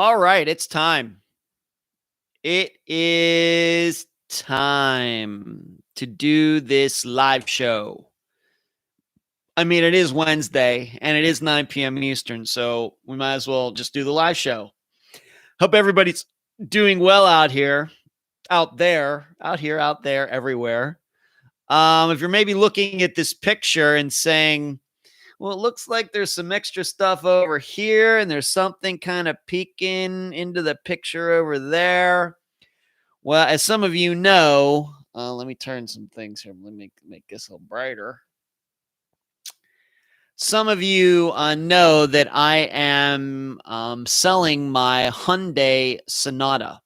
All right, it's time. It is time to do this live show. I mean, it is Wednesday and it is 9 p.m. Eastern, so we might as well just do the live show. Hope everybody's doing well out here, out there, everywhere. If you're maybe looking at this picture and saying, well, it looks like there's some extra stuff over here and there's something kind of peeking into the picture over there. Well, as some of you know, let me turn some things here. Let me make this a little brighter. Some of you know that I am selling my Hyundai Sonata.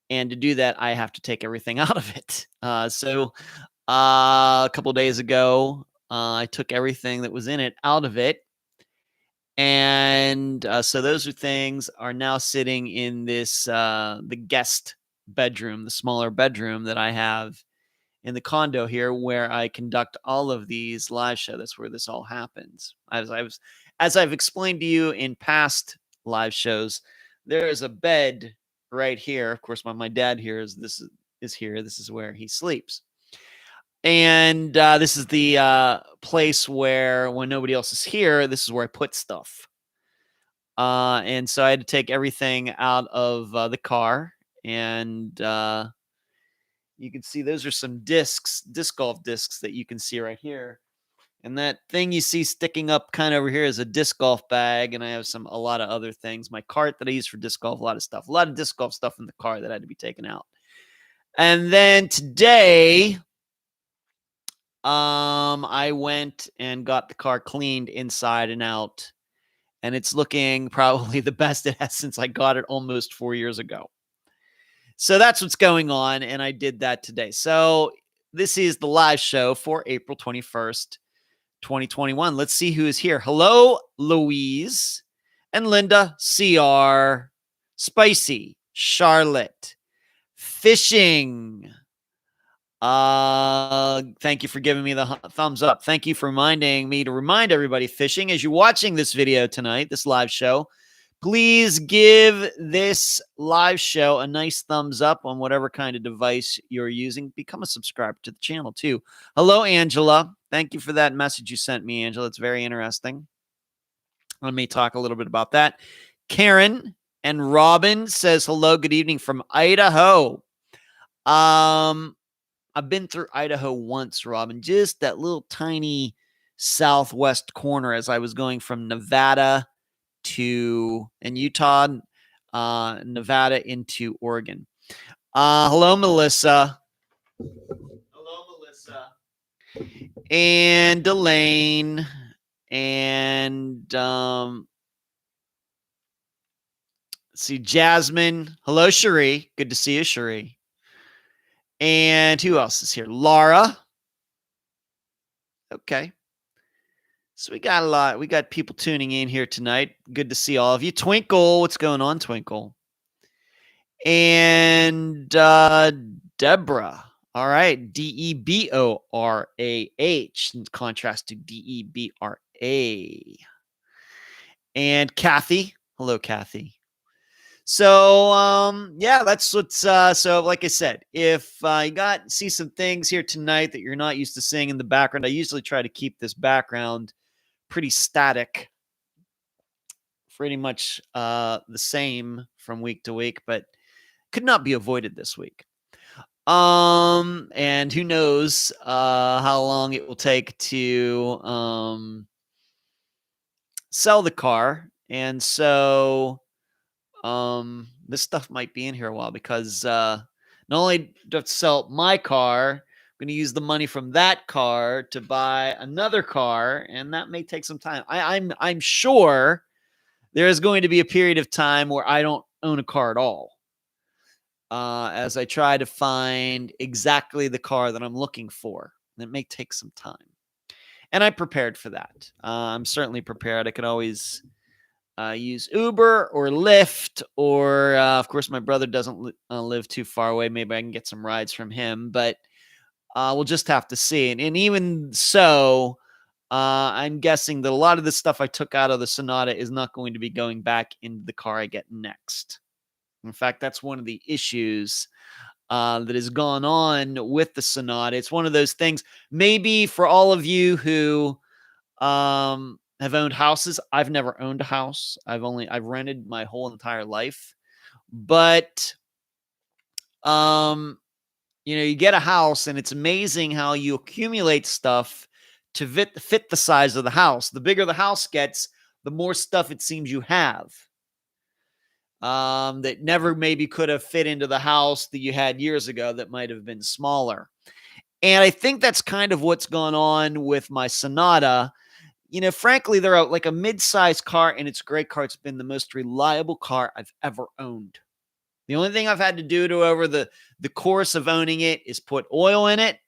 And to do that, I have to take everything out of it. So a couple days ago, I took everything that was in it out of it. And so those things are now sitting in this, the guest bedroom, the smaller bedroom that I have in the condo here where I conduct all of these live shows. That's where this all happens. As I've explained to you in past live shows, there is a bed right here. Of course, my dad here is here. This is where he sleeps. And this is the place where when nobody else is here, this is where I put stuff. And so I had to take everything out of the car. And you can see those are some disc golf discs that you can see right here. And that thing you see sticking up kind of over here is a disc golf bag. And I have a lot of other things. My cart that I use for disc golf, a lot of disc golf stuff in the car that had to be taken out. And then today, I went and got the car cleaned inside and out. And it's looking probably the best it has since I got it almost 4 years ago. So that's what's going on, and I did that today. So this is the live show for April 21st, 2021. Let's see who is here. Hello, Louise and Linda, CR, Spicy, Charlotte, Fishing. Thank you for giving me the thumbs up. Thank you for reminding me to remind everybody, Fishing, as you're watching this video tonight, this live show, please give this live show a nice thumbs up on whatever kind of device you're using. Become a subscriber to the channel, too. Hello, Angela. Thank you for that message you sent me, Angela. It's very interesting. Let me talk a little bit about that. Karen and Robin says, hello, good evening from Idaho. I've been through Idaho once, Robin, just that little tiny southwest corner as I was going from Nevada and Utah, Nevada into Oregon. Hello, Melissa. And Elaine. And see, Jasmine. Hello, Cherie. Good to see you, Cherie. And who else is here? Laura. Okay. So we got a lot. We got people tuning in here tonight. Good to see all of you. Twinkle, what's going on, Twinkle? And Deborah. All right. Deborah, in contrast to Debra. And Kathy. Hello, Kathy. So, yeah, that's what's, so like I said, if you see some things here tonight that you're not used to seeing in the background, I usually try to keep this background pretty static, pretty much the same from week to week, but could not be avoided this week. And who knows how long it will take to sell the car. And so this stuff might be in here a while because not only do I have to sell my car, I'm going to use the money from that car to buy another car, and that may take some time. I'm sure there is going to be a period of time where I don't own a car at all, as I try to find exactly the car that I'm looking for. And it may take some time, and I'm prepared for that. I'm certainly prepared. I could always use Uber or Lyft, or of course, my brother doesn't live too far away. Maybe I can get some rides from him, but we'll just have to see. And even so, I'm guessing that a lot of the stuff I took out of the Sonata is not going to be going back into the car I get next. In fact, that's one of the issues that has gone on with the Sonata. It's one of those things, maybe for all of you who have owned houses. I've never owned a house. I've rented my whole entire life. But you get a house, and it's amazing how you accumulate stuff to fit the size of the house. The bigger the house gets, the more stuff it seems you have that never maybe could have fit into the house that you had years ago that might have been smaller. And I think that's kind of what's gone on with my Sonata. Frankly, they're like a mid-sized car, and it's a great car. It's been the most reliable car I've ever owned. The only thing I've had to do over the course of owning it is put oil in it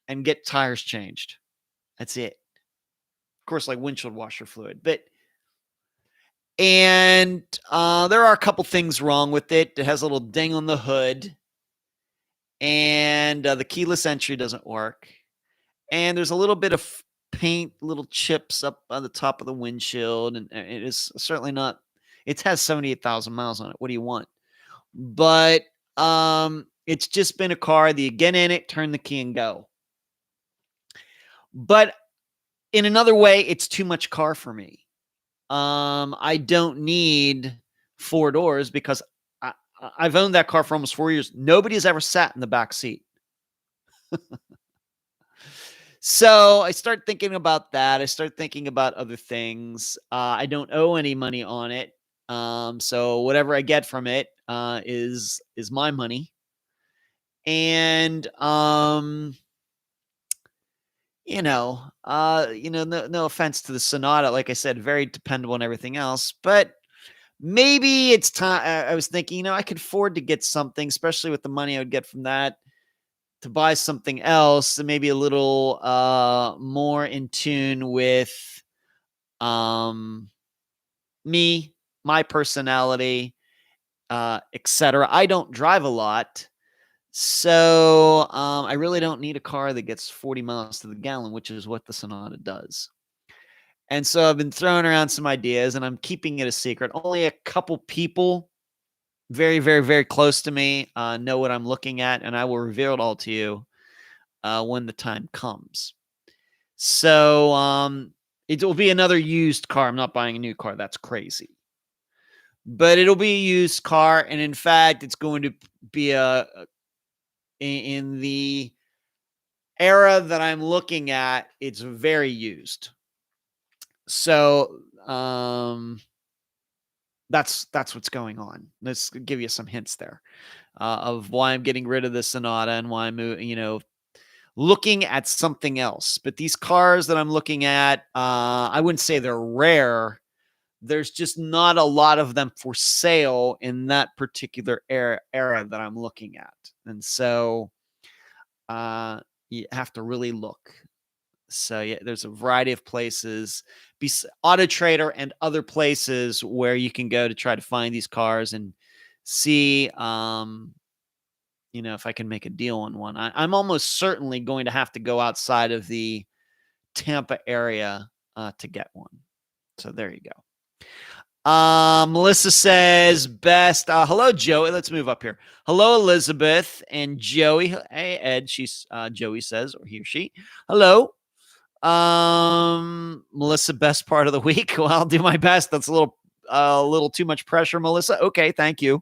and get tires changed. That's it. Of course, like windshield washer fluid. And there are a couple things wrong with it. It has a little ding on the hood. And the keyless entry doesn't work. And there's a little bit of paint, little chips up on the top of the windshield. And it is certainly not, it has 78,000 miles on it. What do you want? But it's just been a car that you get in it, turn the key, and go. But in another way, it's too much car for me. I don't need 4 doors because I've owned that car for almost 4 years. Nobody's ever sat in the back seat. So I start thinking about that. I start thinking about other things. I don't owe any money on it. So whatever I get from it is my money. And no offense to the Sonata, like I said, very dependable and everything else, but maybe it's time. I was thinking, I could afford to get something, especially with the money I would get from that, to buy something else and maybe a little more in tune with me, my personality, etc. I don't drive a lot. So I really don't need a car that gets 40 miles to the gallon, which is what the Sonata does. And so I've been throwing around some ideas, and I'm keeping it a secret. Only a couple people very, very, very close to me know what I'm looking at, and I will reveal it all to you when the time comes. So it will be another used car. I'm not buying a new car. That's crazy. But it'll be a used car, and in fact, it's going to be in the era that I'm looking at, it's very used. So that's what's going on. Let's give you some hints there of why I'm getting rid of the Sonata and why I'm looking at something else. But these cars that I'm looking at, I wouldn't say they're rare. There's just not a lot of them for sale in that particular era that I'm looking at. And so you have to really look. So yeah, there's a variety of places, Auto Trader and other places where you can go to try to find these cars and see, if I can make a deal on one. I'm almost certainly going to have to go outside of the Tampa area to get one. So there you go. Melissa says best. Hello, Joey. Let's move up here. Hello, Elizabeth and Joey. Hey, Ed. She's Joey says, or he or she. Hello. Melissa, best part of the week. Well, I'll do my best. That's a little too much pressure, Melissa. Okay, thank you.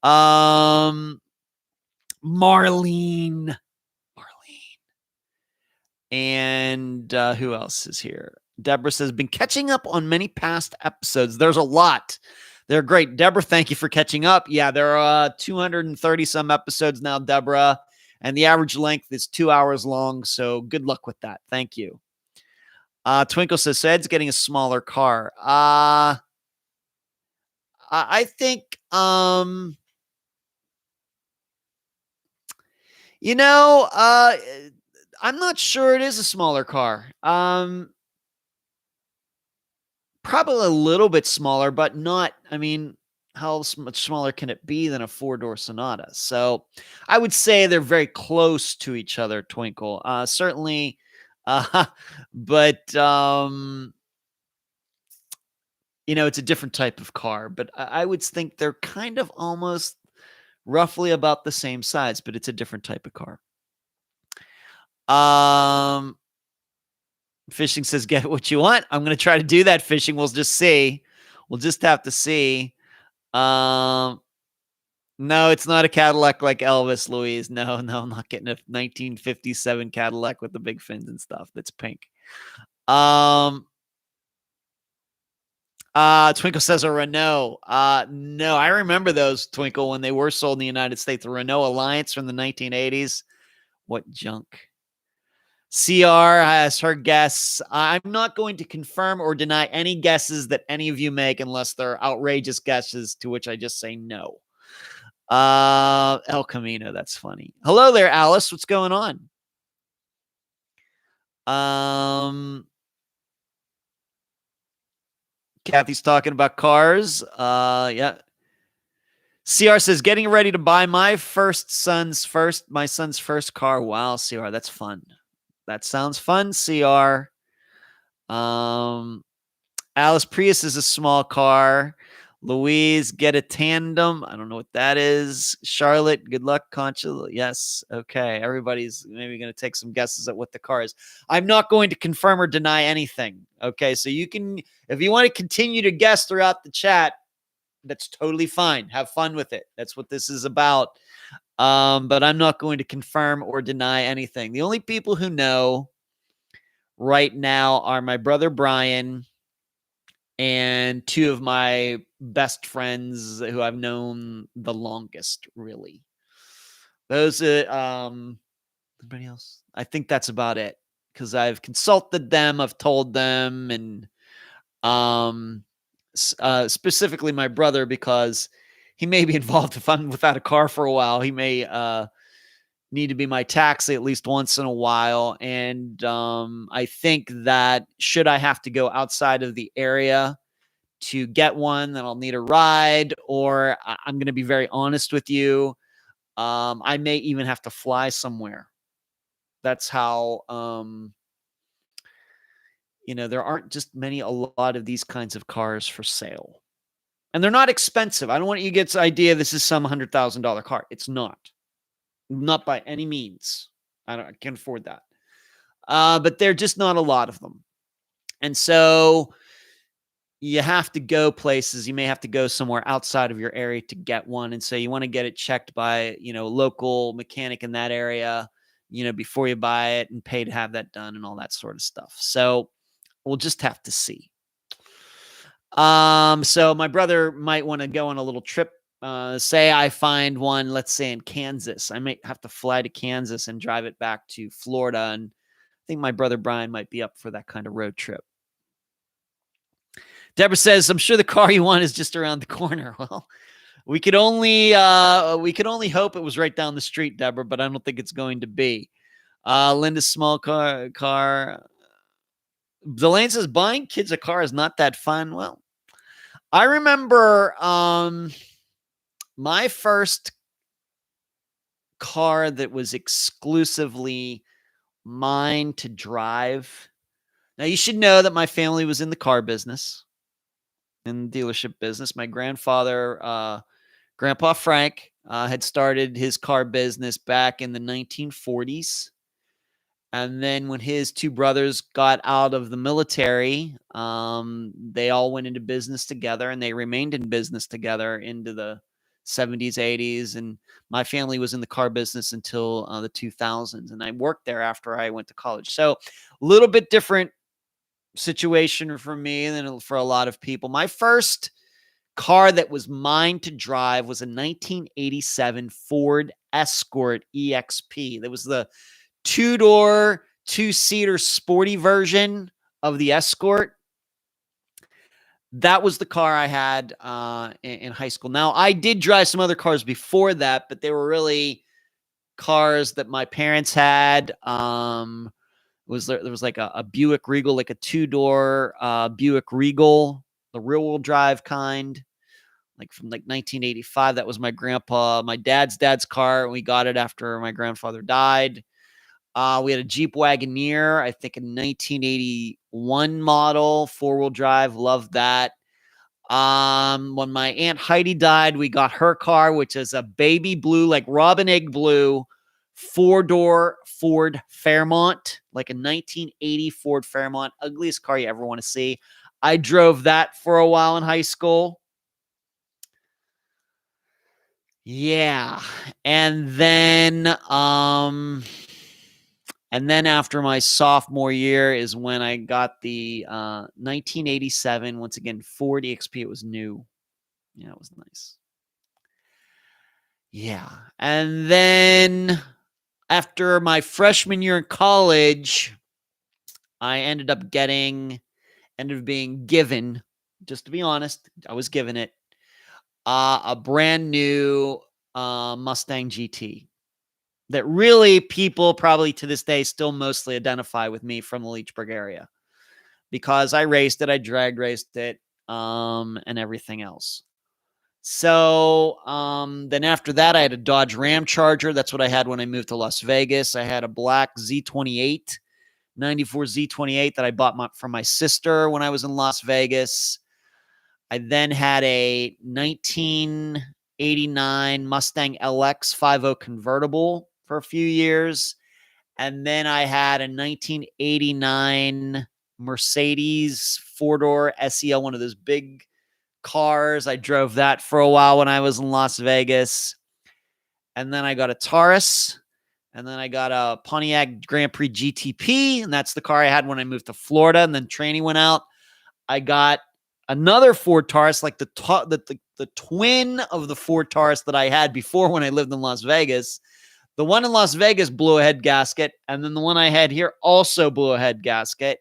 Marlene. And who else is here? Deborah says, been catching up on many past episodes. There's a lot. They're great. Deborah, thank you for catching up. Yeah, there are 230 some episodes now, Deborah, and the average length is 2 hours long. So good luck with that. Thank you. Twinkle says, Ed's getting a smaller car. I think, I'm not sure it is a smaller car. Probably a little bit smaller, but not, how much smaller can it be than a 4-door Sonata? So I would say they're very close to each other, Twinkle. Certainly But it's a different type of car. But I would think they're kind of almost roughly about the same size, but it's a different type of car. Fishing says, get what you want. I'm going to try to do that. Fishing. We'll just see. We'll just have to see. No, it's not a Cadillac like Elvis, Louise. No, I'm not getting a 1957 Cadillac with the big fins and stuff. That's pink. Twinkle says a Renault. No, I remember those, Twinkle, when they were sold in the United States. The Renault Alliance from the 1980s. What junk. CR has her guess. I'm not going to confirm or deny any guesses that any of you make unless they're outrageous guesses, to which I just say no. El Camino, that's funny. Hello there, Alice. What's going on? Kathy's talking about cars. Yeah. CR says, getting ready to buy my son's first car. Wow, CR, that's fun. That sounds fun, CR. Alice, Prius is a small car. Louise, get a tandem. I don't know what that is. Charlotte, good luck, Concha. Yes. Okay. Everybody's maybe going to take some guesses at what the car is. I'm not going to confirm or deny anything. Okay. So you can, if you want to continue to guess throughout the chat, that's totally fine. Have fun with it. That's what this is about. But I'm not going to confirm or deny anything. The only people who know right now are my brother Brian and two of my best friends who I've known the longest, really. Those anybody else? I think that's about it, because I've consulted them, I've told them, and specifically my brother, because he may be involved if I'm without a car for a while. He may need to be my taxi at least once in a while. And I think that should I have to go outside of the area to get one, then I'll need a ride, or I'm going to be very honest with you. I may even have to fly somewhere. That's how, there aren't just a lot of these kinds of cars for sale. And they're not expensive. I don't want you to get the idea this is some $100,000 car. It's not. Not by any means. I can't afford that. But they're just not a lot of them. And so you have to go places. You may have to go somewhere outside of your area to get one. And so you want to get it checked by, a local mechanic in that area, before you buy it, and pay to have that done and all that sort of stuff. So we'll just have to see. So my brother might want to go on a little trip. Say I find one, let's say in Kansas. I might have to fly to Kansas and drive it back to Florida. And I think my brother Brian might be up for that kind of road trip. Deborah says, I'm sure the car you want is just around the corner. Well, we could only hope it was right down the street, Deborah, but I don't think it's going to be. Linda's small car. Delane says, buying kids a car is not that fun. Well, I remember my first car that was exclusively mine to drive. Now, you should know that my family was in the car business, in the dealership business. My grandfather, Grandpa Frank, had started his car business back in the 1940s. And then when his two brothers got out of the military, they all went into business together, and they remained in business together into the 70s, 80s. And my family was in the car business until the 2000s. And I worked there after I went to college. So a little bit different situation for me than for a lot of people. My first car that was mine to drive was a 1987 Ford Escort EXP. That was the two-door, two-seater sporty version of the Escort. That was the car I had in high school. Now, I did drive some other cars before that, but they were really cars that my parents had. There was like a Buick Regal, like a two-door Buick Regal, the rear-wheel drive kind, like from like 1985. That was my dad's car, and we got it after my grandfather died. We had a Jeep Wagoneer, I think a 1981 model, 4-wheel drive. Loved that. When my Aunt Heidi died, we got her car, which is a baby blue, like robin egg blue, 4-door Ford Fairmont, like a 1980 Ford Fairmont. Ugliest car you ever want to see. I drove that for a while in high school. Yeah. And then after my sophomore year is when I got the 1987, once again, Ford EXP. It was new. Yeah, it was nice. Yeah. And then after my freshman year in college, I ended up being given, just to be honest, I was given it, a brand new Mustang GT that really people probably to this day still mostly identify with me from the Leechburg area because I raced it, I drag raced it, and everything else. So then after that, I had a Dodge Ram Charger. That's what I had when I moved to Las Vegas. I had a black Z28, 94 Z28 that I bought from my sister when I was in Las Vegas. I then had a 1989 Mustang LX 5.0 convertible for a few years. And then I had a 1989 Mercedes 4-door SEL, one of those big cars. I drove that for a while when I was in Las Vegas. And then I got a Taurus. And then I got a Pontiac Grand Prix GTP. And that's the car I had when I moved to Florida. And then training went out. I got another Ford Taurus, like the twin of the Ford Taurus that I had before when I lived in Las Vegas. The one in Las Vegas blew a head gasket. And then the one I had here also blew a head gasket.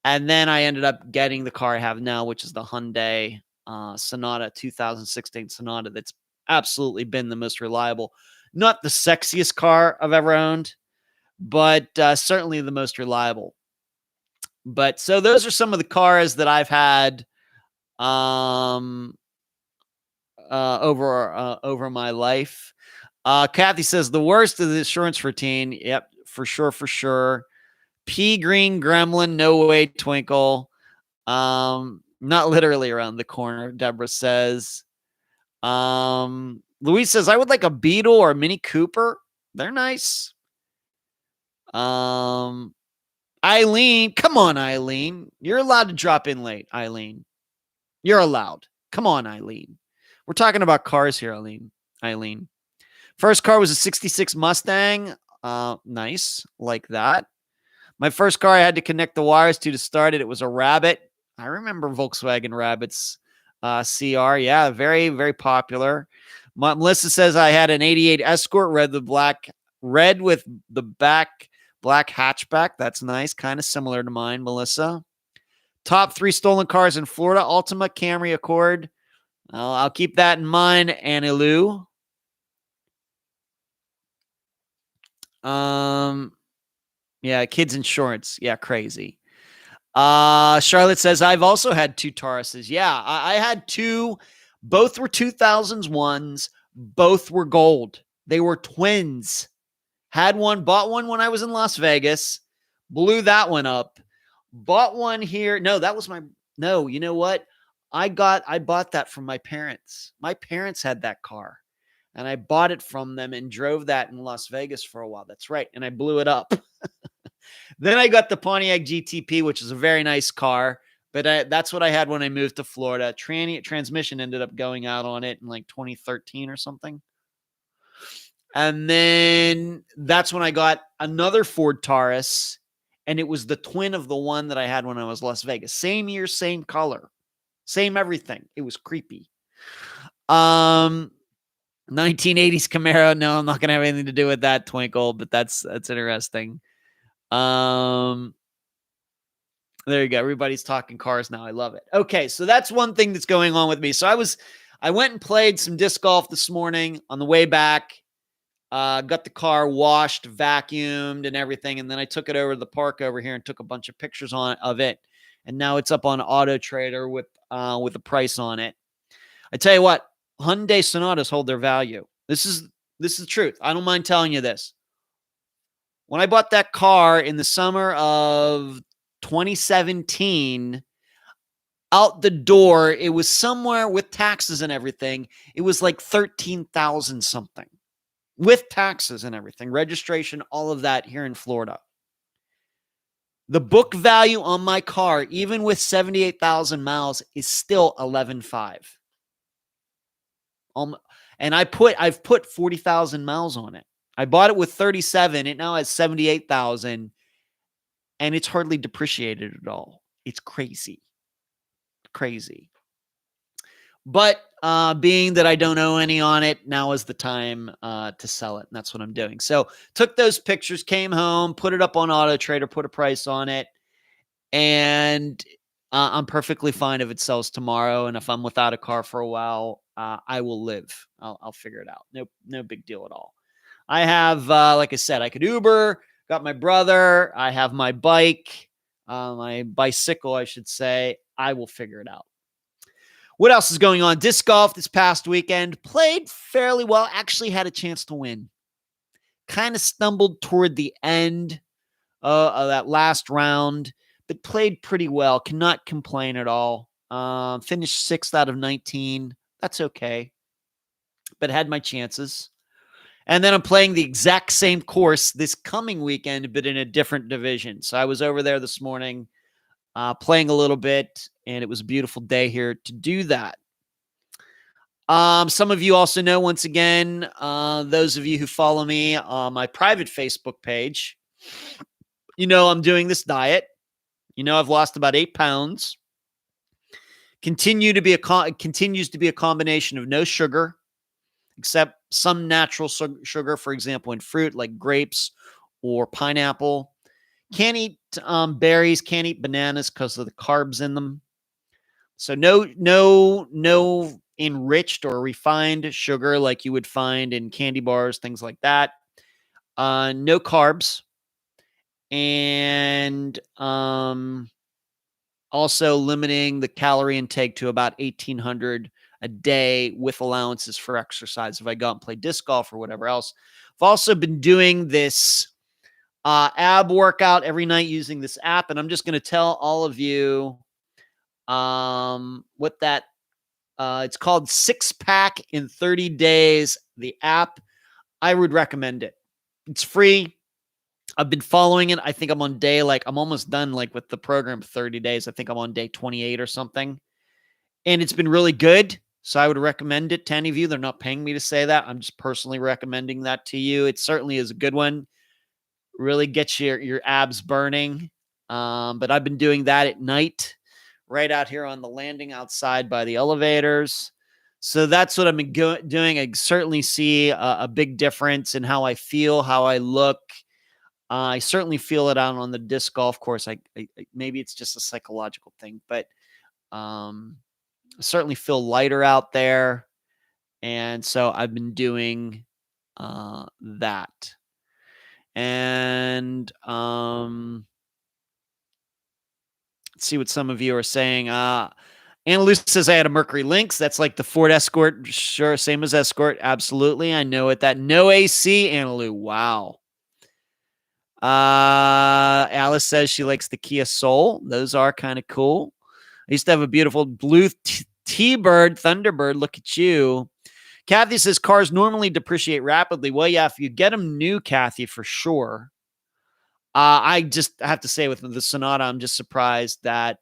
And then I ended up getting the car I have now, which is the Hyundai Sonata, 2016 Sonata. That's absolutely been the most reliable. Not the sexiest car I've ever owned, but certainly the most reliable. But so those are some of the cars that I've had over my life. Kathy says the worst is the insurance routine. Yep, for sure. Pea green gremlin, no way, Twinkle. Not literally around the corner, Deborah says. Louise says, I would like a Beetle or a Mini Cooper. They're nice. Eileen, come on, Eileen. You're allowed to drop in late, Eileen. You're allowed. Come on, Eileen. We're talking about cars here, Eileen. First car was a 66 Mustang. Nice. Like that. My first car I had to connect the wires to start it. It was a Rabbit. I remember Volkswagen Rabbits CR. Yeah, very, very popular. Melissa says I had an 88 Escort, red with the back black hatchback. That's nice. Kind of similar to mine, Melissa. Top 3 stolen cars in Florida: Altima, Camry, Accord. I'll keep that in mind, Annie Lou. Yeah, kids insurance. Yeah, crazy. Charlotte says, I've also had 2 Tauruses. Yeah, I had 2. Both were 2001s. Both were gold. They were twins. Bought one when I was in Las Vegas. Blew that one up. Bought one here. No, you know what? I bought that from my parents. My parents had that car. And I bought it from them and drove that in Las Vegas for a while. That's right. And I blew it up. Then I got the Pontiac GTP, which is a very nice car. But that's what I had when I moved to Florida. Transmission ended up going out on it in like 2013 or something. And then that's when I got another Ford Taurus. And it was the twin of the one that I had when I was Las Vegas. Same year, same color, same everything. It was creepy. 1980s Camaro. No, I'm not going to have anything to do with that, Twinkle, but that's interesting. There you go. Everybody's talking cars now. I love it. Okay, so that's one thing that's going on with me. So I went and played some disc golf this morning on the way back. Got the car washed, vacuumed, and everything, and then I took it over to the park over here and took a bunch of pictures of it. And now it's up on Auto Trader with a price on it. I tell you what, Hyundai Sonatas hold their value. This is the truth. I don't mind telling you this. When I bought that car in the summer of 2017, out the door, it was somewhere with taxes and everything. It was like 13,000 something with taxes and everything, registration, all of that here in Florida. The book value on my car, even with 78,000 miles, is still 11.5. And I've put 40,000 miles on it. I bought it with 37. It now has 78,000, and it's hardly depreciated at all. It's crazy. But being that I don't owe any on it, now is the time to sell it. And that's what I'm doing. So took those pictures, came home, put it up on Auto Trader, put a price on it. And I'm perfectly fine if it sells tomorrow. And if I'm without a car for a while, I will live. I'll figure it out. No big deal at all. I have, like I said, I could Uber, got my brother. I have my bike, my bicycle, I should say. I will figure it out. What else is going on? Disc golf this past weekend. Played fairly well. Actually had a chance to win. Kind of stumbled toward the end of that last round, but played pretty well. Cannot complain at all. Finished 6th out of 19. That's okay. But had my chances. And then I'm playing the exact same course this coming weekend, but in a different division. So I was over there this morning playing a little bit, and it was a beautiful day here to do that. Some of you also know, once again, those of you who follow me on my private Facebook page, I'm doing this diet. I've lost about 8 pounds. Continues to be a combination of no sugar, except some natural sugar, for example, in fruit like grapes or pineapple. Can't eat berries, can't eat bananas because of the carbs in them. So no enriched or refined sugar like you would find in candy bars, things like that. No carbs. And also limiting the calorie intake to about 1,800 a day with allowances for exercise if I go out and play disc golf or whatever else. I've also been doing this ab workout every night using this app, and I'm just going to tell all of you what that it's called 6-Pack in 30 Days. The app, I would recommend it. It's free. I've been following it. I think I'm on day, I'm almost done with the program 30 days. I think I'm on day 28 or something. And it's been really good. So I would recommend it to any of you. They're not paying me to say that. I'm just personally recommending that to you. It certainly is a good one. Really gets your abs burning. But I've been doing that at night, right out here on the landing outside by the elevators. So that's what I've been doing. I certainly see a big difference in how I feel, how I look. I certainly feel it out on the disc golf course. I maybe it's just a psychological thing, but I certainly feel lighter out there. And so I've been doing that. And let's see what some of you are saying. Anna Luce says I had a Mercury Lynx. That's like the Ford Escort. Sure, same as Escort. Absolutely. I know it. That no AC, Anna Lou. Wow. Alice says she likes the Kia Soul. Those are kind of cool. I used to have a beautiful blue T-Bird, Thunderbird. Look at you. Kathy says cars normally depreciate rapidly. Well, yeah, if you get them new, Kathy, for sure. I just have to say with the Sonata, I'm just surprised that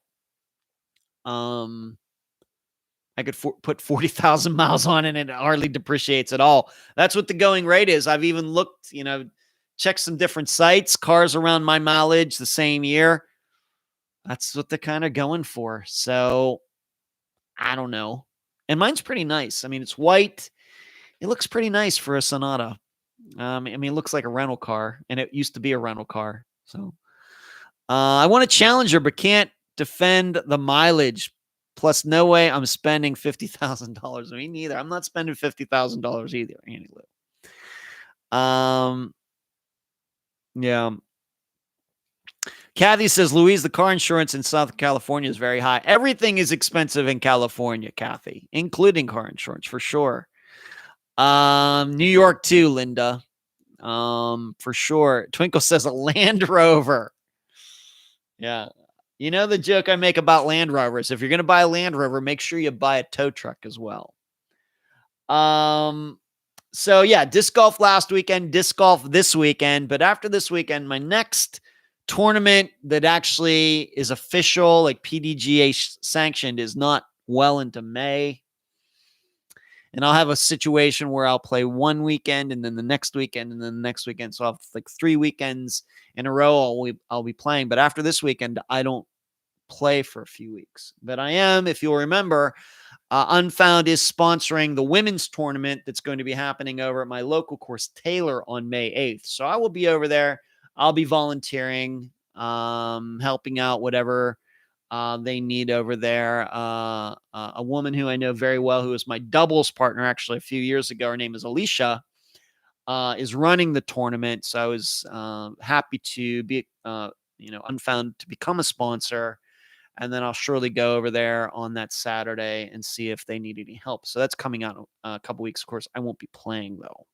I could put 40,000 miles on it and it hardly depreciates at all. That's what the going rate is. I've even looked, checked some different sites, cars around my mileage the same year. That's what they're kind of going for. So I don't know. And mine's pretty nice. I mean, it's white. It looks pretty nice for a Sonata. It looks like a rental car, and it used to be a rental car. So I want a Challenger, but can't defend the mileage. Plus, no way I'm spending $50,000. Me neither. I'm not spending $50,000 either. Yeah. Kathy says, Louise, the car insurance in Southern California is very high. Everything is expensive in California, Kathy, including car insurance for sure. New York too, Linda. for sure. Twinkle says a Land Rover. Yeah. You know the joke I make about Land Rovers. If you're going to buy a Land Rover, make sure you buy a tow truck as well. So yeah, disc golf last weekend, disc golf this weekend. But after this weekend, my next tournament that actually is official, like PDGA sanctioned, is not well into May. And I'll have a situation where I'll play one weekend and then the next weekend and then the next weekend. So I'll have like 3 weekends in a row I'll be playing. But after this weekend, I don't play for a few weeks. But I am, if you'll remember, Unfound is sponsoring the women's tournament that's going to be happening over at my local course, Taylor, on May 8th. So I will be over there. I'll be volunteering, helping out whatever they need over there. A woman who I know very well, who was my doubles partner actually a few years ago, her name is Alicia, is running the tournament. So I was happy to be, Unfound to become a sponsor. And then I'll surely go over there on that Saturday and see if they need any help. So that's coming out in a couple weeks. Of course, I won't be playing though.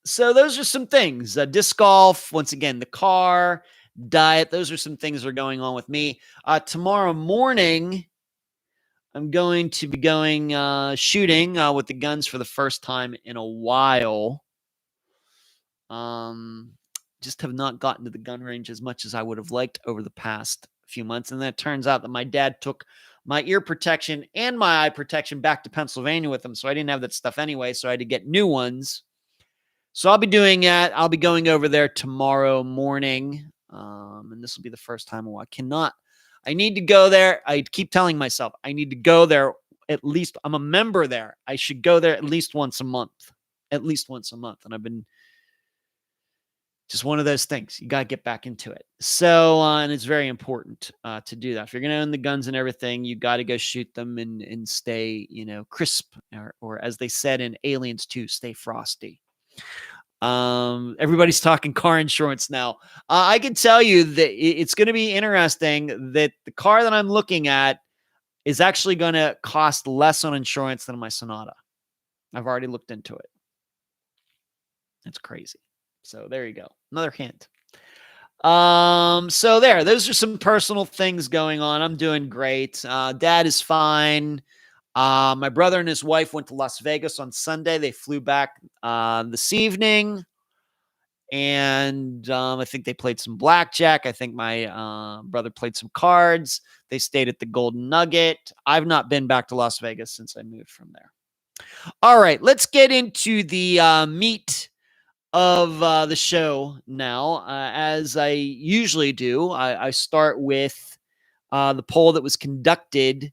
So those are some things. Disc golf, once again, the car, diet. Those are some things that are going on with me. Tomorrow morning, I'm going to be going shooting with the guns for the first time in a while. Just have not gotten to the gun range as much as I would have liked over the past few months. And then it turns out that my dad took my ear protection and my eye protection back to Pennsylvania with him. So I didn't have that stuff anyway. So I had to get new ones. So I'll be doing that. I'll be going over there tomorrow morning. And this will be the first time I need to go there. I keep telling myself I need to go there at least. I'm a member there. I should go there at least once a month. And I've been just one of those things. You got to get back into it. So, and it's very important to do that. If you're going to own the guns and everything, you got to go shoot them and stay, crisp, or as they said in Aliens 2, stay frosty. Everybody's talking car insurance now. I can tell you that it's going to be interesting that the car that I'm looking at is actually going to cost less on insurance than my Sonata. I've already looked into it. It's crazy. So there you go. Another hint. So those are some personal things going on. I'm doing great. Dad is fine. My brother and his wife went to Las Vegas on Sunday. They flew back this evening, and I think they played some blackjack. I think my brother played some cards. They stayed at the Golden Nugget. I've not been back to Las Vegas since I moved from there. All right, let's get into the meat of the show now. As I usually do, I start with the poll that was conducted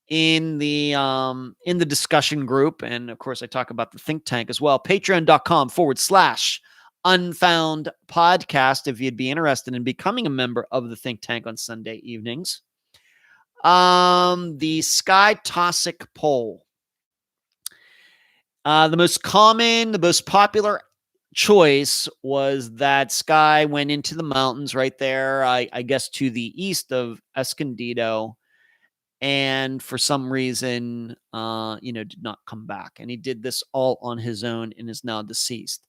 in the discussion group. And of course, I talk about the think tank as well. Patreon.com/Unfound Podcast if you'd be interested in becoming a member of the think tank on Sunday evenings. The Sky Tosic poll. The most popular choice was that Sky went into the mountains right there, I guess to the east of Escondido, and for some reason, did not come back. And he did this all on his own and is now deceased.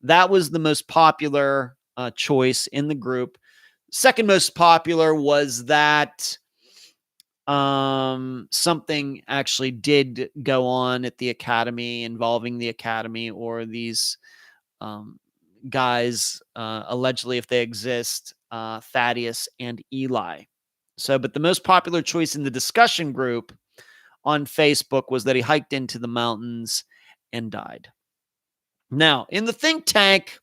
That was the most popular choice in the group. Second most popular was that something actually did go on at the academy, involving the academy or these guys, allegedly, if they exist, Thaddeus and Eli. So, but the most popular choice in the discussion group on Facebook was that he hiked into the mountains and died. Now, in the think tank,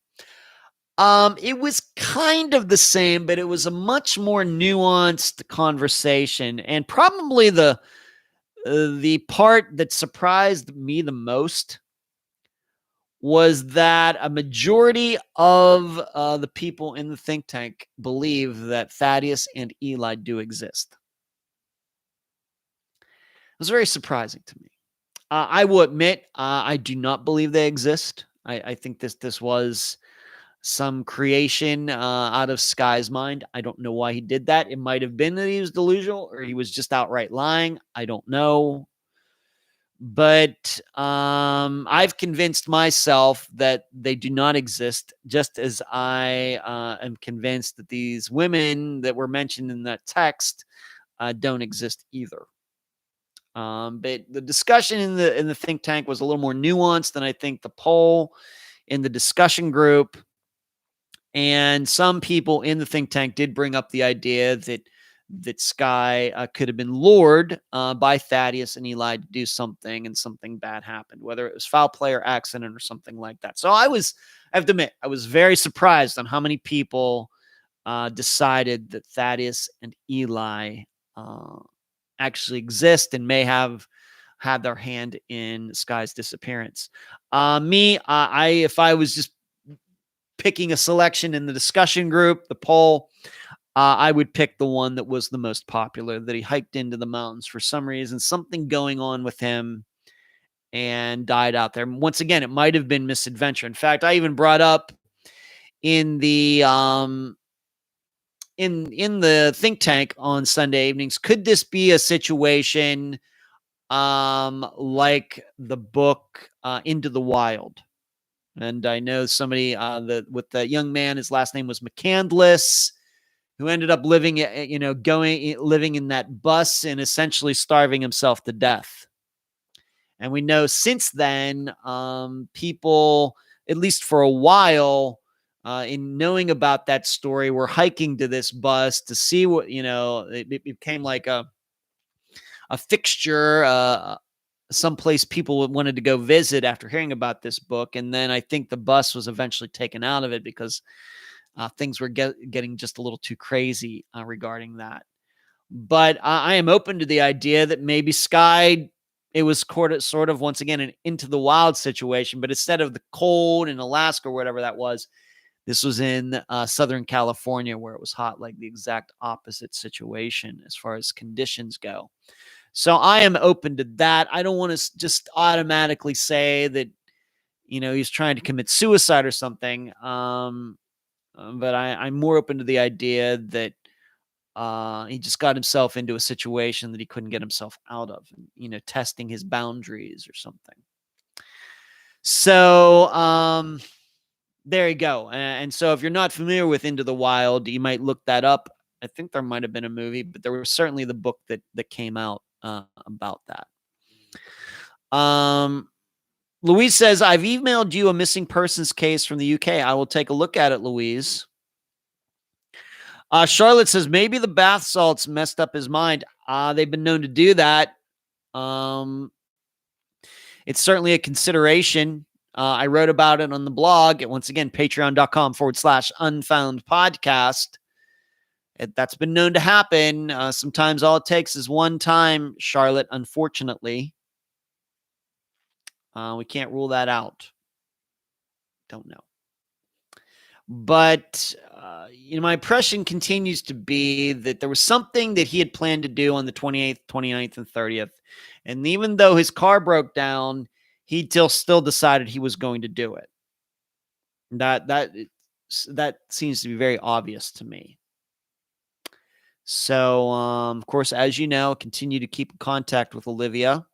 it was kind of the same, but it was a much more nuanced conversation. And probably the part that surprised me the most was that a majority of the people in the think tank believe that Thaddeus and Eli do exist. It was very surprising to me. I will admit, I do not believe they exist. I think this was some creation out of Sky's mind. I don't know why he did that. It might have been that he was delusional or he was just outright lying. I don't know. But I've convinced myself that they do not exist, just as I am convinced that these women that were mentioned in that text don't exist either. But the discussion in the think tank was a little more nuanced than I think the poll in the discussion group. And some people in the think tank did bring up the idea that Sky could have been lured by Thaddeus and Eli to do something, and something bad happened, whether it was foul play or accident or something like that. So I have to admit, I was very surprised on how many people decided that Thaddeus and Eli actually exist and may have had their hand in Sky's disappearance. If I was just picking a selection in the discussion group, the poll, I would pick the one that was the most popular, that he hiked into the mountains for some reason, something going on with him, and died out there. Once again, it might have been misadventure. In fact, I even brought up in the in the think tank on Sunday evenings, could this be a situation like the book Into the Wild? And I know somebody with the young man, his last name was McCandless, who ended up living in that bus and essentially starving himself to death. And we know since then, people, at least for a while, in knowing about that story, were hiking to this bus to see what, it became like a fixture, someplace people wanted to go visit after hearing about this book. And then I think the bus was eventually taken out of it because things were getting just a little too crazy regarding that. But I am open to the idea that maybe Sky, it was sort of, once again, an Into the Wild situation, but instead of the cold in Alaska or whatever that was, this was in Southern California, where it was hot, like the exact opposite situation as far as conditions go. So I am open to that. I don't want to just automatically say that, he's trying to commit suicide or something. But I'm more open to the idea that he just got himself into a situation that he couldn't get himself out of, testing his boundaries or something. So there you go. And so if you're not familiar with Into the Wild, you might look that up. I think there might have been a movie, but there was certainly the book that came out about that. Louise says, I've emailed you a missing persons case from the UK. I will take a look at it, Louise. Charlotte says, maybe the bath salts messed up his mind. They've been known to do that. It's certainly a consideration. I wrote about it on the blog at, once again, patreon.com/Unfound Podcast. That's been known to happen. Sometimes all it takes is one time, Charlotte, unfortunately. We can't rule that out. Don't know. But, my impression continues to be that there was something that he had planned to do on the 28th, 29th, and 30th. And even though his car broke down, he still decided he was going to do it. That seems to be very obvious to me. So, of course, as you know, continue to keep in contact with Olivia.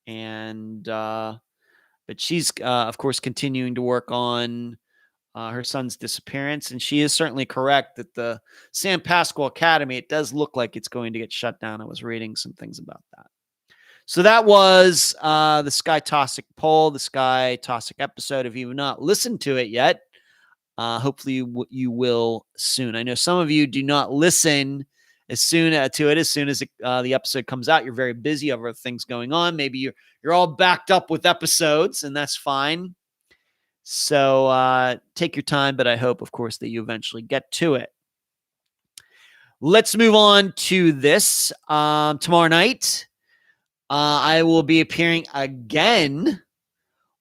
And, but she's, of course, continuing to work on her son's disappearance. And she is certainly correct that the San Pasqual Academy, it does look like it's going to get shut down. I was reading some things about that. So that was the Sky Tosic poll, the Sky Tosic episode. If you've not listened to it yet, hopefully you will soon. I know some of you do not listen as soon as the episode comes out. You're very busy over things going on. Maybe you're all backed up with episodes, and that's fine. So take your time, but I hope, of course, that you eventually get to it. Let's move on to this. Tomorrow night, I will be appearing again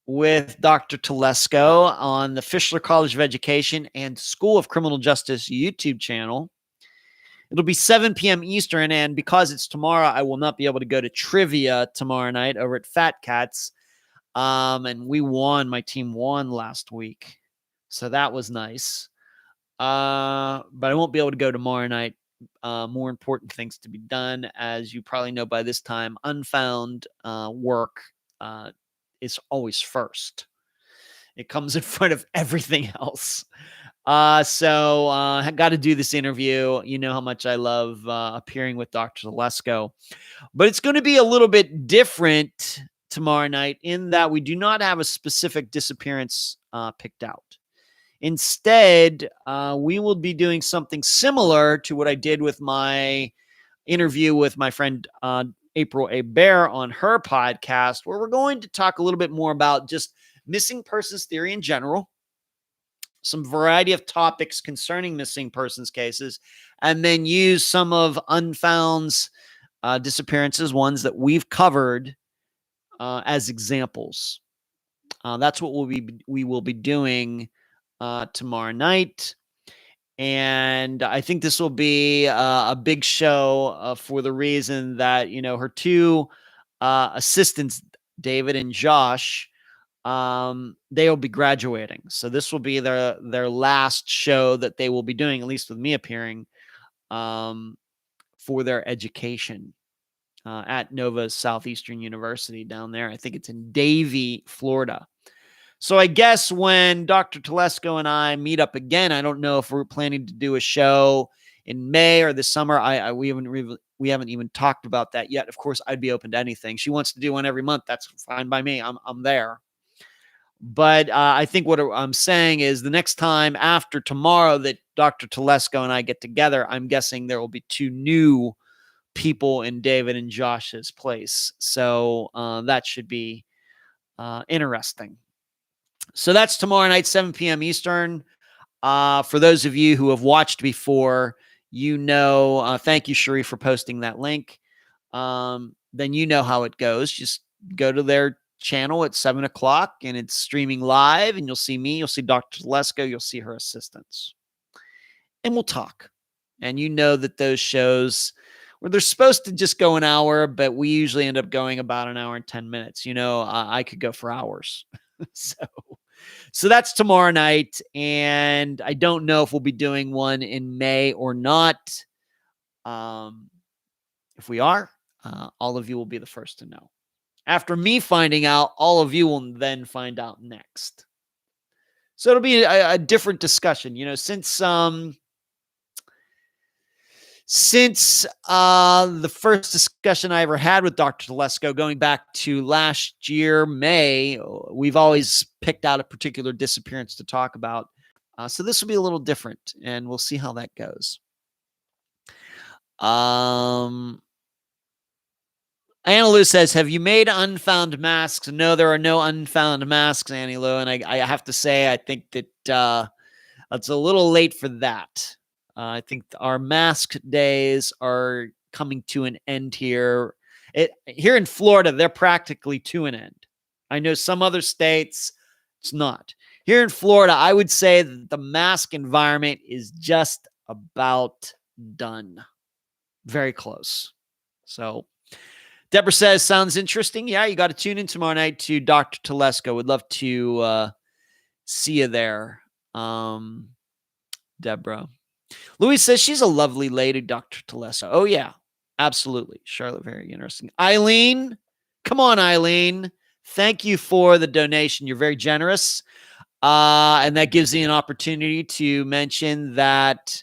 with Dr. Telesco on the Fischler College of Education and School of Criminal Justice YouTube channel. It'll be 7 p.m. Eastern, and because it's tomorrow, I will not be able to go to trivia tomorrow night over at Fat Cats. And my team won last week. So that was nice. But I won't be able to go tomorrow night more important things to be done. As you probably know by this time, unfound work is always first. It comes in front of everything else. So I got to do this interview. You know how much I love appearing with Dr. Telesco. But it's going to be a little bit different tomorrow night in that we do not have a specific disappearance picked out. Instead, we will be doing something similar to what I did with my interview with my friend April A. Bear on her podcast, where we're going to talk a little bit more about just missing persons theory in general, some variety of topics concerning missing persons cases, and then use some of Unfound's disappearances, ones that we've covered as examples. That's what we will be doing tomorrow night. And I think this will be a big show for the reason that, her two assistants, David and Josh, they will be graduating. So this will be their last show that they will be doing, at least with me appearing, for their education at Nova Southeastern University down there. I think it's in Davie, Florida. So I guess when Dr. Telesco and I meet up again, I don't know if we're planning to do a show in May or this summer. We haven't even talked about that yet. Of course, I'd be open to anything. She wants to do one every month. That's fine by me. I'm there. But I think what I'm saying is the next time after tomorrow that Dr. Telesco and I get together, I'm guessing there will be two new people in David and Josh's place. So that should be interesting. So that's tomorrow night, 7 p.m. Eastern. For those of you who have watched before, thank you, Cherie, for posting that link. Then you know how it goes. Just go to their channel at 7 o'clock and it's streaming live, and you'll see me, you'll see Dr. Telesco, you'll see her assistants. And we'll talk. And you know that those shows where they're supposed to just go an hour, but we usually end up going about an hour and 10 minutes. I could go for hours. So that's tomorrow night, and I don't know if we'll be doing one in May or not. If we are, all of you will be the first to know. After me finding out, all of you will then find out next. So it'll be a different discussion. Since the first discussion I ever had with Dr. Telesco, going back to last year, May, we've always picked out a particular disappearance to talk about. So this will be a little different, and we'll see how that goes. Anna Lou says, have you made unfound masks? No, there are no unfound masks, Annie Lou. And I have to say, I think that it's a little late for that. I think our mask days are coming to an end here. Here in Florida, they're practically to an end. I know some other states, it's not. Here in Florida, I would say that the mask environment is just about done. Very close. So Deborah says, sounds interesting. Yeah, you got to tune in tomorrow night to Dr. Telesco. Would love to see you there, Deborah. Louise says she's a lovely lady, Dr. Telesco. Oh, yeah, absolutely. Charlotte, very interesting. Eileen, come on, Eileen. Thank you for the donation. You're very generous. And that gives me an opportunity to mention that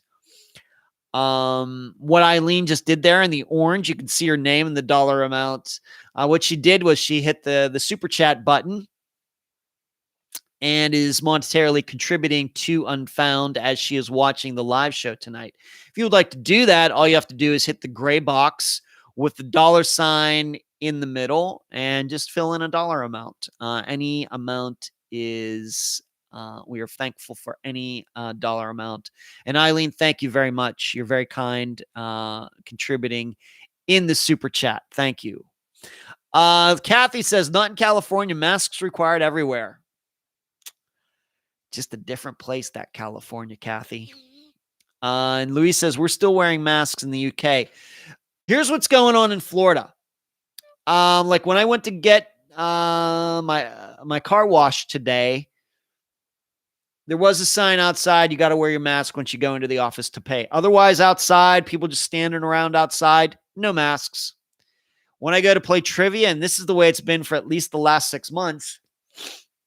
what Eileen just did there in the orange, you can see her name and the dollar amount. What she did was she hit the super chat button and is monetarily contributing to Unfound as she is watching the live show tonight. If you would like to do that, all you have to do is hit the gray box with the dollar sign in the middle and just fill in a dollar amount. Any amount is, we are thankful for any dollar amount. And Eileen, thank you very much. You're very kind, contributing in the super chat. Thank you. Kathy says, not in California, masks required everywhere. Just a different place, that California, Kathy. And Louise says, we're still wearing masks in the UK. Here's what's going on in Florida. Like when I went to get my car washed today, There was a sign outside. You got to wear your mask once you go into the office to pay. Otherwise, outside, people just standing around outside, no masks. When I go to play trivia, and this is the way it's been for at least the last 6 months,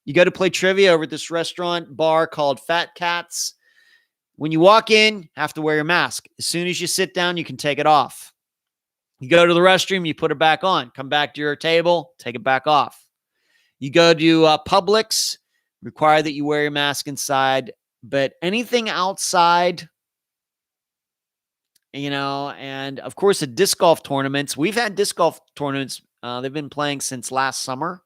you go to play trivia over at this restaurant bar called Fat Cats. When you walk in, have to wear your mask. As soon as you sit down, you can take it off. You go to the restroom, you put it back on. Come back to your table, take it back off. You go to Publix, require that you wear your mask inside. But anything outside, and of course, at disc golf tournaments, we've had disc golf tournaments. They've been playing since last summer.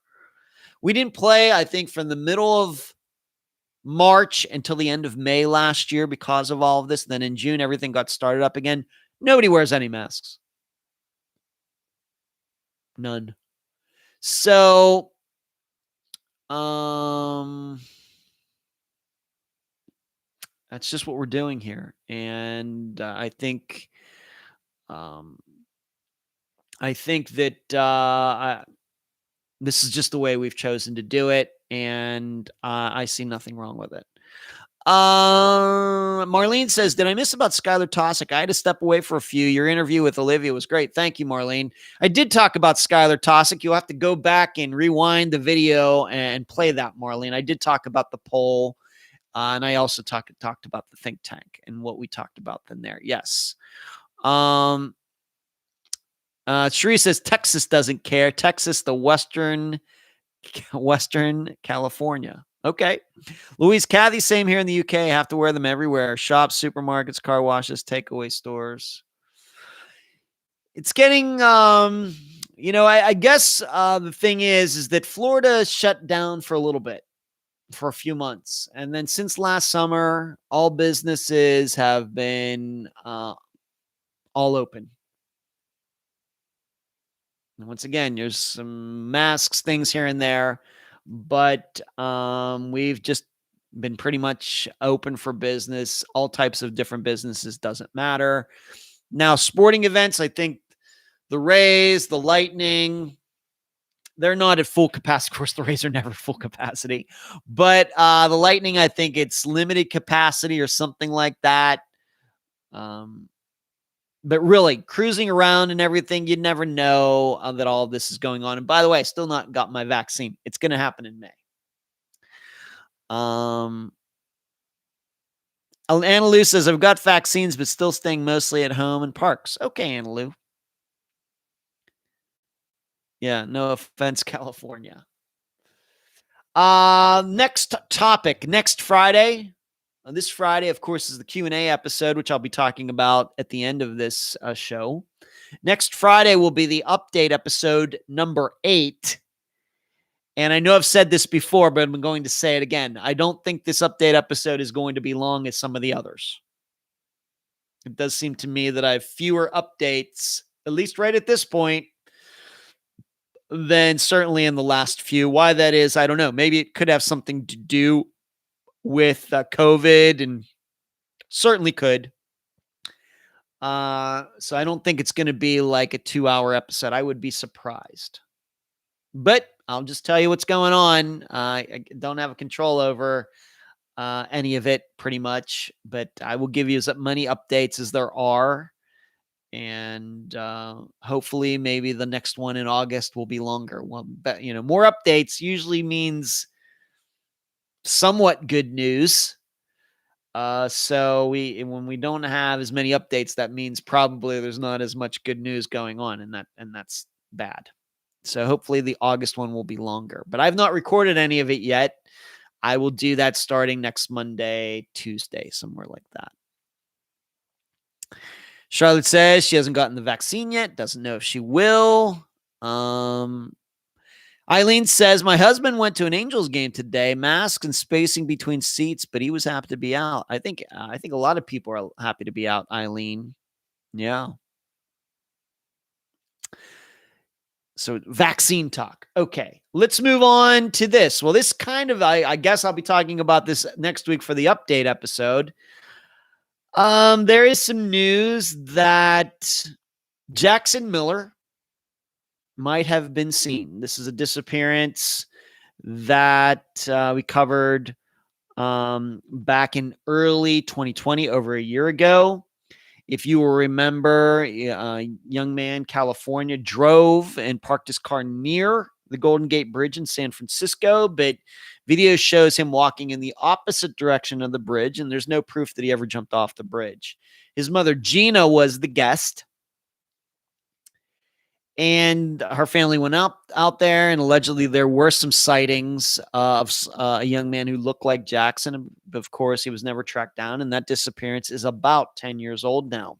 We didn't play, I think, from the middle of March until the end of May last year because of all of this. Then in June, everything got started up again. Nobody wears any masks. None. So, that's just what we're doing here. And I think that this is just the way we've chosen to do it. And I see nothing wrong with it. Marlene says, did I miss about Skylar Tosic? I had to step away for a few. Your interview with Olivia was great. Thank you, Marlene. I did talk about Skylar Tosic. You'll have to go back and rewind the video and play that, Marlene. I did talk about the poll, and I also talked about the think tank and what we talked about then there. Yes. Sheree says Texas doesn't care. Texas, the Western California. Okay. Louise, Kathy, same here in the UK. Have to wear them everywhere. Shops, supermarkets, car washes, takeaway stores. It's getting, I guess the thing is that Florida shut down for a little bit, for a few months. And then since last summer, all businesses have been all open. And once again, there's some masks, things here and there. But we've just been pretty much open for business. All types of different businesses, doesn't matter. Now, sporting events, I think the Rays, the Lightning, they're not at full capacity. Of course, the Rays are never full capacity. But the Lightning, I think it's limited capacity or something like that. But really, cruising around and everything, you never know that all of this is going on. And by the way, I still not got my vaccine. It's going to happen in May. Anna Lou says, I've got vaccines, but still staying mostly at home and parks. Okay, Anna Lou. Yeah, no offense, California. Next topic, next Friday. This Friday, of course, is the Q&A episode, which I'll be talking about at the end of this show. Next Friday will be the update episode number 8. And I know I've said this before, but I'm going to say it again. I don't think this update episode is going to be long as some of the others. It does seem to me that I have fewer updates, at least right at this point, than certainly in the last few. Why that is, I don't know. Maybe it could have something to do with COVID, and certainly could. So I don't think it's going to be like a 2-hour episode. I would be surprised. But I'll just tell you what's going on. I don't have a control over any of it pretty much, but I will give you as many updates as there are. And hopefully maybe the next one in August will be longer. Well, but, more updates usually means somewhat good news. So when we don't have as many updates, that means probably there's not as much good news going on, and that's bad. So hopefully the August one will be longer, but I've not recorded any of it yet. I will do that starting next Monday, Tuesday, somewhere like that. Charlotte says she hasn't gotten the vaccine yet. Doesn't know if she will. Eileen says, my husband went to an Angels game today, masks and spacing between seats, but he was happy to be out. I think a lot of people are happy to be out, Eileen. Yeah. So vaccine talk. Okay, let's move on to this. Well, this kind of, I guess I'll be talking about this next week for the update episode. There is some news that Jackson Miller might have been seen. This is a disappearance that we covered back in early 2020, over a year ago. If you will remember, a young man, California, drove and parked his car near the Golden Gate Bridge in San Francisco, but video shows him walking in the opposite direction of the bridge, and there's no proof that he ever jumped off the bridge. His mother, Gina, was the guest, and her family went out there, and allegedly there were some sightings of a young man who looked like Jackson. Of course, he was never tracked down, and that disappearance is about 10 years old now.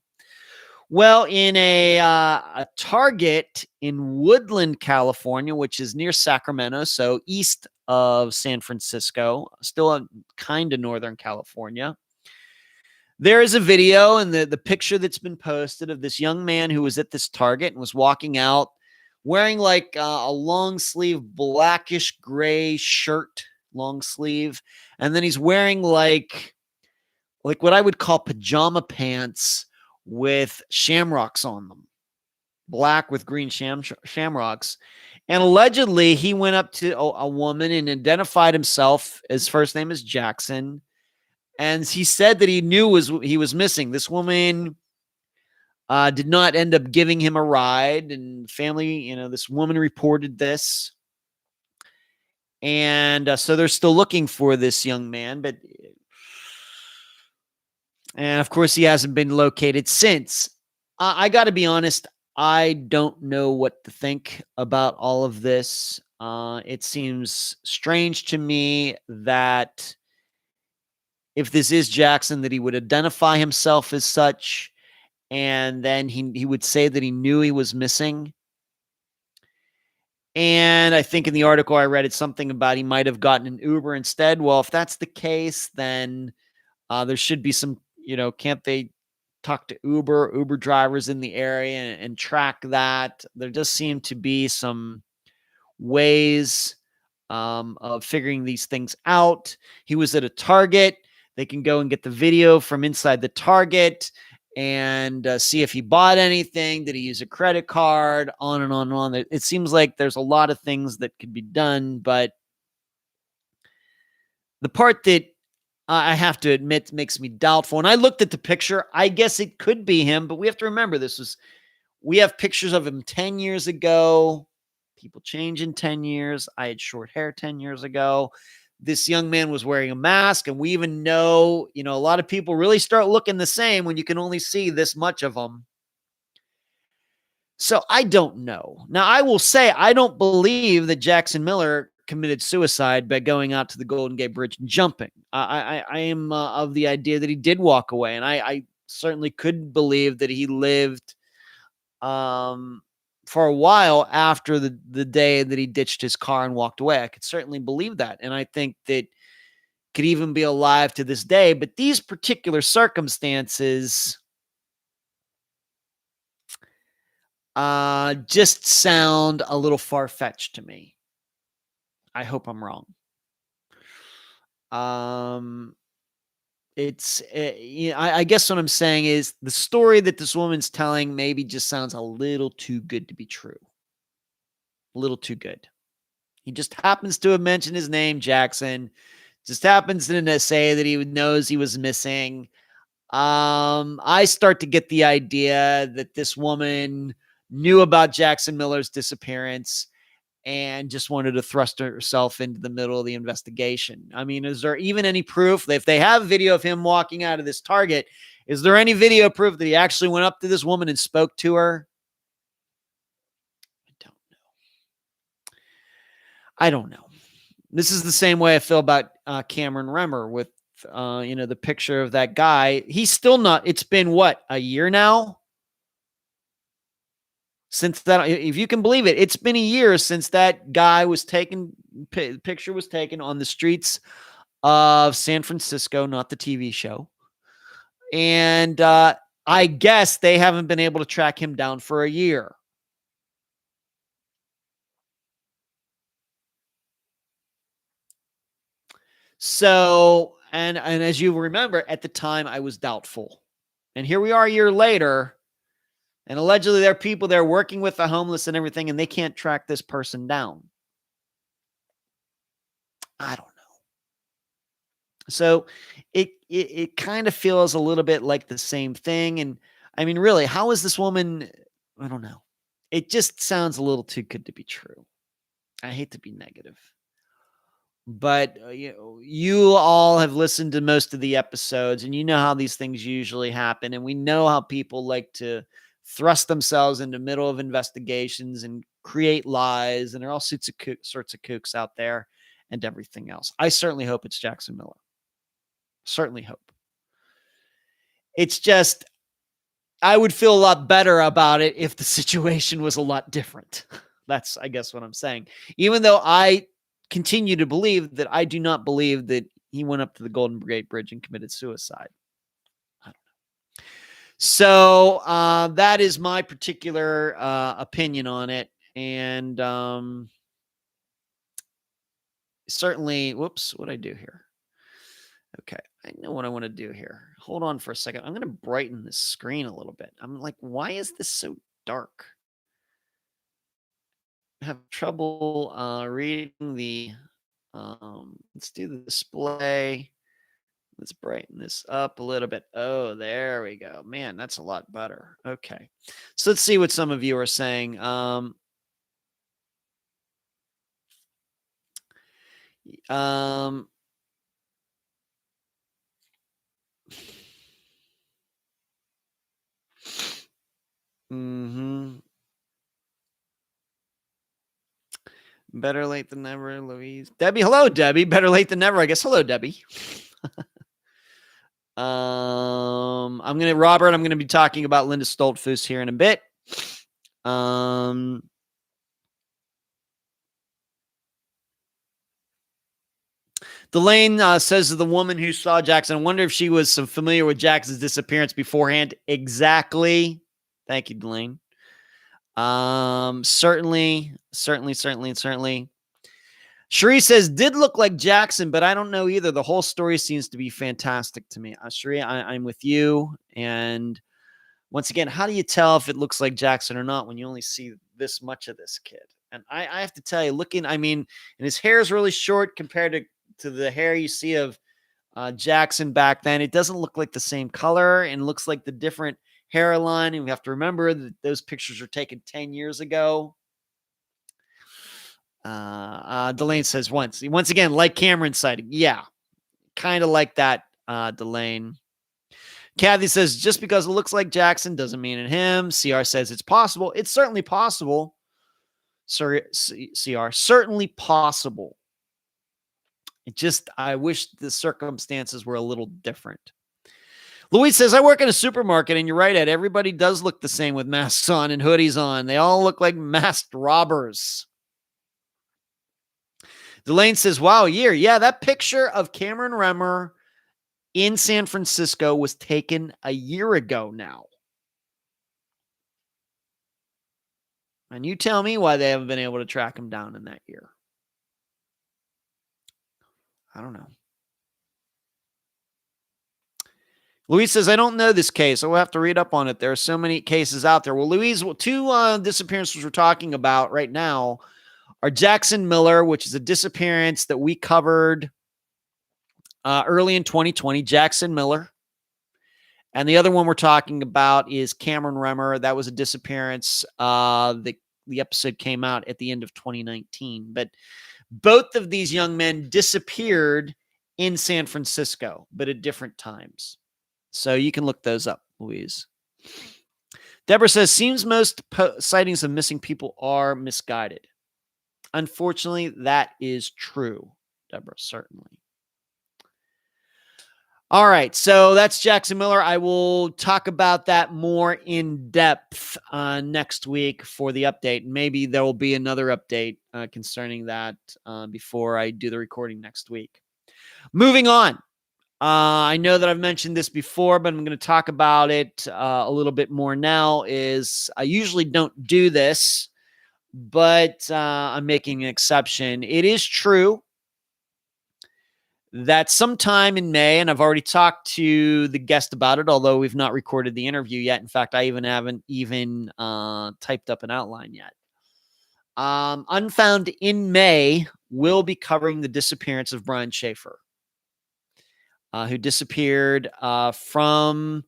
Well, in a Target in Woodland, California, which is near Sacramento, so east of San Francisco, still kind of Northern California, there is a video and the picture that's been posted of this young man who was at this Target and was walking out wearing like a long sleeve blackish gray shirt, long sleeve. And then he's wearing like what I would call pajama pants with shamrocks on them, black with green shamrocks. And allegedly he went up to a woman and identified himself. His first name is Jackson. And he said that he knew he was missing. This woman did not end up giving him a ride, and family, this woman reported this. And so they're still looking for this young man, and of course he hasn't been located since. I got to be honest, I don't know what to think about all of this. It seems strange to me that if this is Jackson, that he would identify himself as such, and then he would say that he knew he was missing. And I think in the article I read, it's something about he might have gotten an Uber instead. Well, if that's the case, then there should be some, can't they talk to Uber drivers in the area and track that? There does seem to be some ways of figuring these things out. He was at a Target. They can go and get the video from inside the Target and see if he bought anything. Did he use a credit card? On and on and on. It seems like there's a lot of things that could be done, but the part that I have to admit makes me doubtful. And I looked at the picture. I guess it could be him, but we have to remember we have pictures of him 10 years ago. People change in 10 years. I had short hair 10 years ago. This young man was wearing a mask, and we even know, a lot of people really start looking the same when you can only see this much of them. So I don't know. Now, I will say I don't believe that Jackson Miller committed suicide by going out to the Golden Gate Bridge and jumping. I am of the idea that he did walk away, and I certainly could believe that he lived for a while after the day that he ditched his car and walked away. I could certainly believe that. And I think that could even be alive to this day. But these particular circumstances just sound a little far-fetched to me. I hope I'm wrong. I guess what I'm saying is the story that this woman's telling maybe just sounds a little too good to be true. A little too good. He just happens to have mentioned his name, Jackson. Just happens to say that he knows he was missing. I start to get the idea that this woman knew about Jackson Miller's disappearance and just wanted to thrust herself into the middle of the investigation. I mean, is there even any proof? If they have video of him walking out of this Target, is there any video proof that he actually went up to this woman and spoke to her? I don't know. This is the same way I feel about Cameron Remmer with, the picture of that guy. He's still not, it's been what, a year now? Since that, if you can believe it, it's been a year since that guy was taken, picture was taken on the streets of San Francisco, not the TV show. And I guess they haven't been able to track him down for a year. So, and as you remember, at the time I was doubtful. And here we are a year later. And allegedly there are people there working with the homeless and everything, and they can't track this person down. I don't know. So it kind of feels a little bit like the same thing. And I mean, really, how is this woman? I don't know. It just sounds a little too good to be true. I hate to be negative, but you all have listened to most of the episodes, and you know how these things usually happen. And we know how people like to thrust themselves into middle of investigations and create lies, and there are all sorts of kooks out there and everything else. I certainly hope it's Jackson Miller. Certainly hope. It's just, I would feel a lot better about it if the situation was a lot different. That's, I guess, what I'm saying. Even though I continue to believe that I do not believe that he went up to the Golden Gate Bridge and committed suicide. I don't know. So that is my particular opinion on it. And certainly, whoops, what'd I do here? Okay, I know what I want to do here. Hold on for a second. I'm going to brighten this screen a little bit. I'm like, why is this so dark? I have trouble reading the, let's do the display. Let's brighten this up a little bit. Oh, there we go. Man, that's a lot better. Okay. So let's see what some of you are saying. Better late than never, Louise. Debbie, hello, Debbie. Better late than never, I guess. Hello, Debbie. Robert, I'm gonna be talking about Linda Stoltzfoos here in a bit. Delane says to the woman who saw Jackson, I wonder if she was so familiar with Jackson's disappearance beforehand. Exactly. Thank you, Delane. Certainly. Cherie says, did look like Jackson, but I don't know either. The whole story seems to be fantastic to me. Cherie, I'm with you. And once again, how do you tell if it looks like Jackson or not when you only see this much of this kid? And I have to tell you, and his hair is really short compared to the hair you see of Jackson back then. It doesn't look like the same color and looks like the different hairline. And we have to remember that those pictures were taken 10 years ago. Delane says once again, like Cameron sighting. Yeah, kind of like that, Delane. Kathy says, just because it looks like Jackson doesn't mean it him. CR says it's possible. It's certainly possible. Sorry, CR, certainly possible. I wish the circumstances were a little different. Louise says, I work in a supermarket, and you're right, Ed. Everybody does look the same with masks on and hoodies on. They all look like masked robbers. Delane says, wow, a year. Yeah, that picture of Cameron Remmer in San Francisco was taken a year ago now. And you tell me why they haven't been able to track him down in that year. I don't know. Louise says, I don't know this case. I will have to read up on it. There are so many cases out there. Well, Louise, two disappearances we're talking about right now are Jackson Miller, which is a disappearance that we covered early in 2020, Jackson Miller. And the other one we're talking about is Cameron Remmer. That was a disappearance. The episode came out at the end of 2019. But both of these young men disappeared in San Francisco, but at different times. So you can look those up, Louise. Deborah says, seems most sightings of missing people are misguided. Unfortunately, that is true, Deborah, certainly. All right, so that's Jackson Miller. I will talk about that more in depth next week for the update. Maybe there will be another update concerning that before I do the recording next week. Moving on. I know that I've mentioned this before, but I'm going to talk about it a little bit more now. I usually don't do this, but I'm making an exception. It is true that sometime in May, and I've already talked to the guest about it, although we've not recorded the interview yet. In fact, I haven't typed up an outline yet. Unfound in May will be covering the disappearance of Brian Schaefer. who disappeared from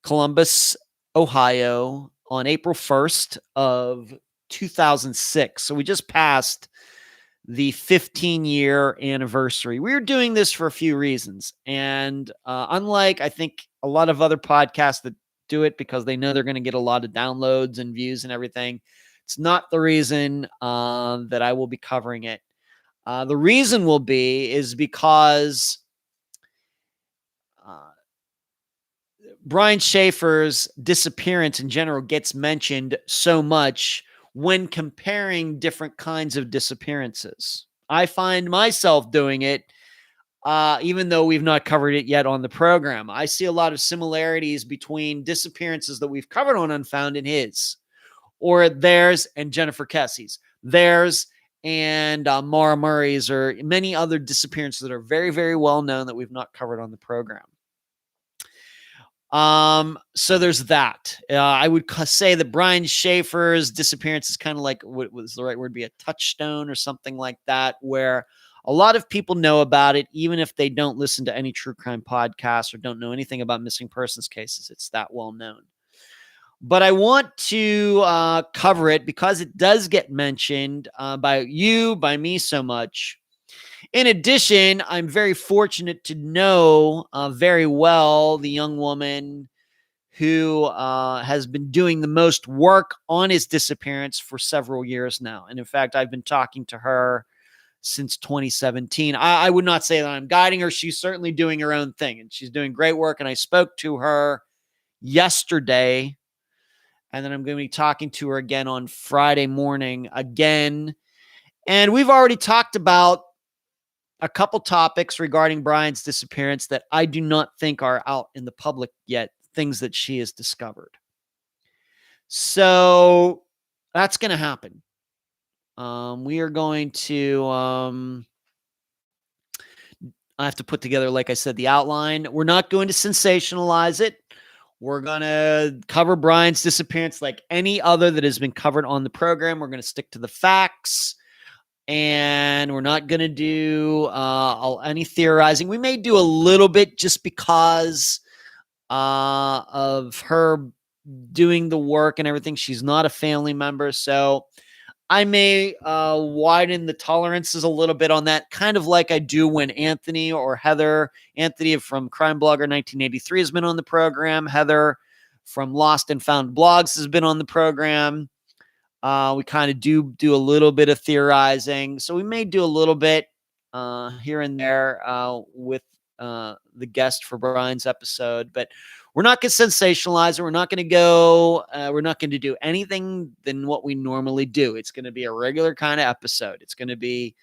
Columbus, Ohio on April 1st of 2006. So we just passed the 15-year anniversary. We were doing this for a few reasons. And unlike, I think, a lot of other podcasts that do it because they know they're going to get a lot of downloads and views and everything, it's not the reason that I will be covering it. The reason will be is because Brian Schaefer's disappearance in general gets mentioned so much when comparing different kinds of disappearances. I find myself doing it, even though we've not covered it yet on the program. I see a lot of similarities between disappearances that we've covered on Unfound and his, or theirs and Jennifer Kessie's, theirs and Mara Murray's, or many other disappearances that are very, very well known that we've not covered on the program. So there's that. I would say that Brian Schaefer's disappearance is kind of like, what was the right word, be a touchstone or something like that, where a lot of people know about it, even if they don't listen to any true crime podcasts or don't know anything about missing persons cases. It's that well known. But I want to cover it because it does get mentioned by me so much. In addition, I'm very fortunate to know very well the young woman who has been doing the most work on his disappearance for several years now. And in fact, I've been talking to her since 2017. I would not say that I'm guiding her. She's certainly doing her own thing, and she's doing great work. And I spoke to her yesterday, and then I'm going to be talking to her again on Friday morning again. And we've already talked about a couple topics regarding Brian's disappearance that I do not think are out in the public yet, things that she has discovered. So that's going to happen. We are going to, I have to put together, like I said, the outline. We're not going to sensationalize it. We're going to cover Brian's disappearance like any other that has been covered on the program. We're going to stick to the facts, and we're not going to do any theorizing. We may do a little bit just because of her doing the work and everything. She's not a family member, so I may widen the tolerances a little bit on that, kind of like I do when Anthony from Crime Blogger 1983 has been on the program. Heather from Lost and Found Blogs has been on the program. We kind of do a little bit of theorizing. So we may do a little bit here and there with the guest for Brian's episode, but we're not going to sensationalize it. We're not going to do anything than what we normally do. It's going to be a regular kind of episode. It's going to be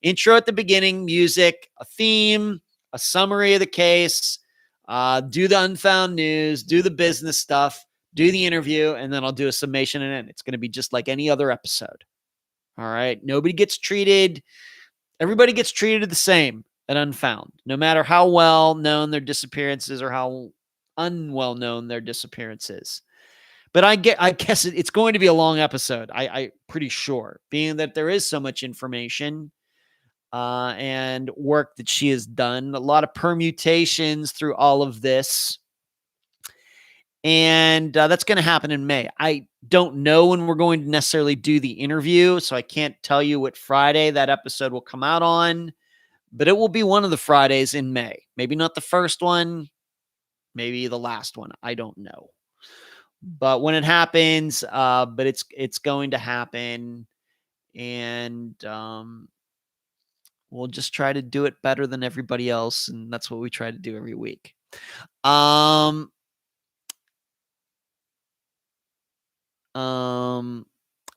intro at the beginning, music, a theme, a summary of the case, do the Unfound news, do the business stuff, do the interview, and then I'll do a summation and end. It's going to be just like any other episode. All right. Everybody gets treated the same at Unfound, no matter how well known their disappearances or how unwell known their disappearances. But I guess it's going to be a long episode. I'm pretty sure, being that there is so much information and work that she has done, a lot of permutations through all of this. And that's going to happen in May. I don't know when we're going to necessarily do the interview, so I can't tell you what Friday that episode will come out on, but it will be one of the Fridays in May. Maybe not the first one, maybe the last one. I don't know. But when it happens, but it's going to happen, and we'll just try to do it better than everybody else, and that's what we try to do every week.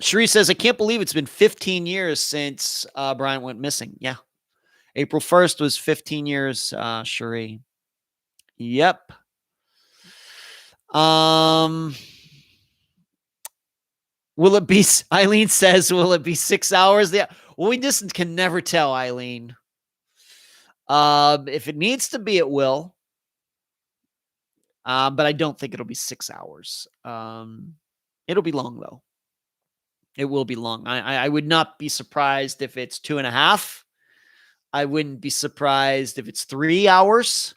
Cherie says, I can't believe it's been 15 years since Brian went missing. Yeah. April 1st was 15 years, Cherie. Yep. Will it be, Eileen says, will it be 6 hours? Yeah. Well, we just can never tell, Eileen. If it needs to be, it will. But I don't think it'll be 6 hours. It'll be long, though. It will be long. I would not be surprised if it's 2.5. I wouldn't be surprised if it's 3 hours.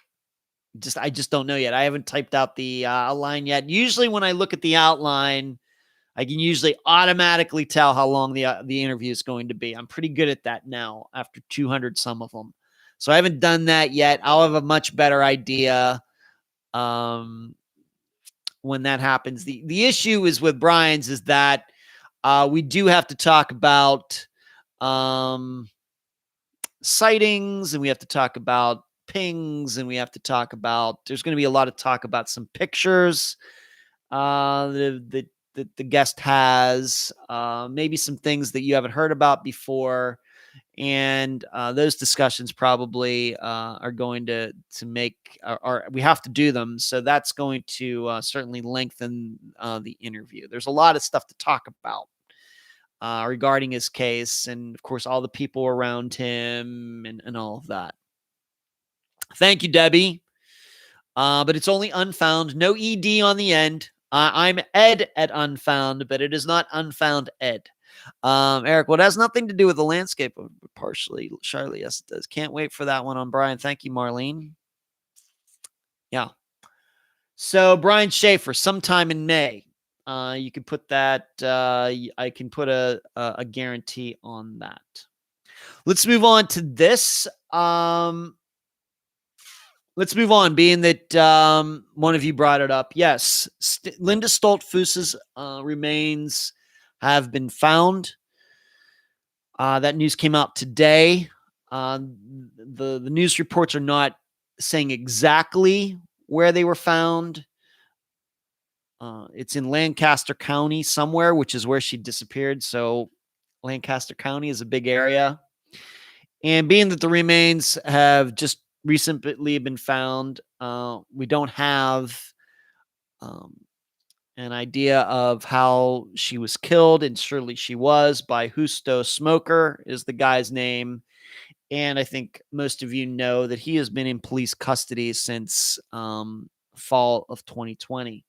I just don't know yet. I haven't typed out the outline yet. Usually when I look at the outline, I can usually automatically tell how long the interview is going to be. I'm pretty good at that now after 200 some of them. So I haven't done that yet. I'll have a much better idea when that happens. The issue is with Brian's is that we do have to talk about sightings, and we have to talk about pings, and we have to talk about, there's going to be a lot of talk about some pictures that the guest has, maybe some things that you haven't heard about before. And those discussions probably are going to make, or we have to do them. So that's going to certainly lengthen the interview. There's a lot of stuff to talk about regarding his case, and of course, all the people around him and all of that. Thank you, Debbie. But it's only Unfound, no ED on the end. I'm Ed at Unfound, but it is not Unfound Ed. Eric, well, it has nothing to do with the landscape, but partially. Charlie, yes, it does. Can't wait for that one on Brian. Thank you, Marlene. Yeah. So Brian Schaefer, sometime in May. You can put that. I can put a guarantee on that. Let's move on to this. Let's move on, being that one of you brought it up. Yes, Linda Stoltzfoos' remains have been found. That news came out today. The news reports are not saying exactly where they were found. It's in Lancaster County somewhere, which is where she disappeared. So Lancaster County is a big area. And being that the remains have just recently been found, we don't have an idea of how she was killed, and surely she was by Justo Smoker is the guy's name. And I think most of you know that he has been in police custody since fall of 2020.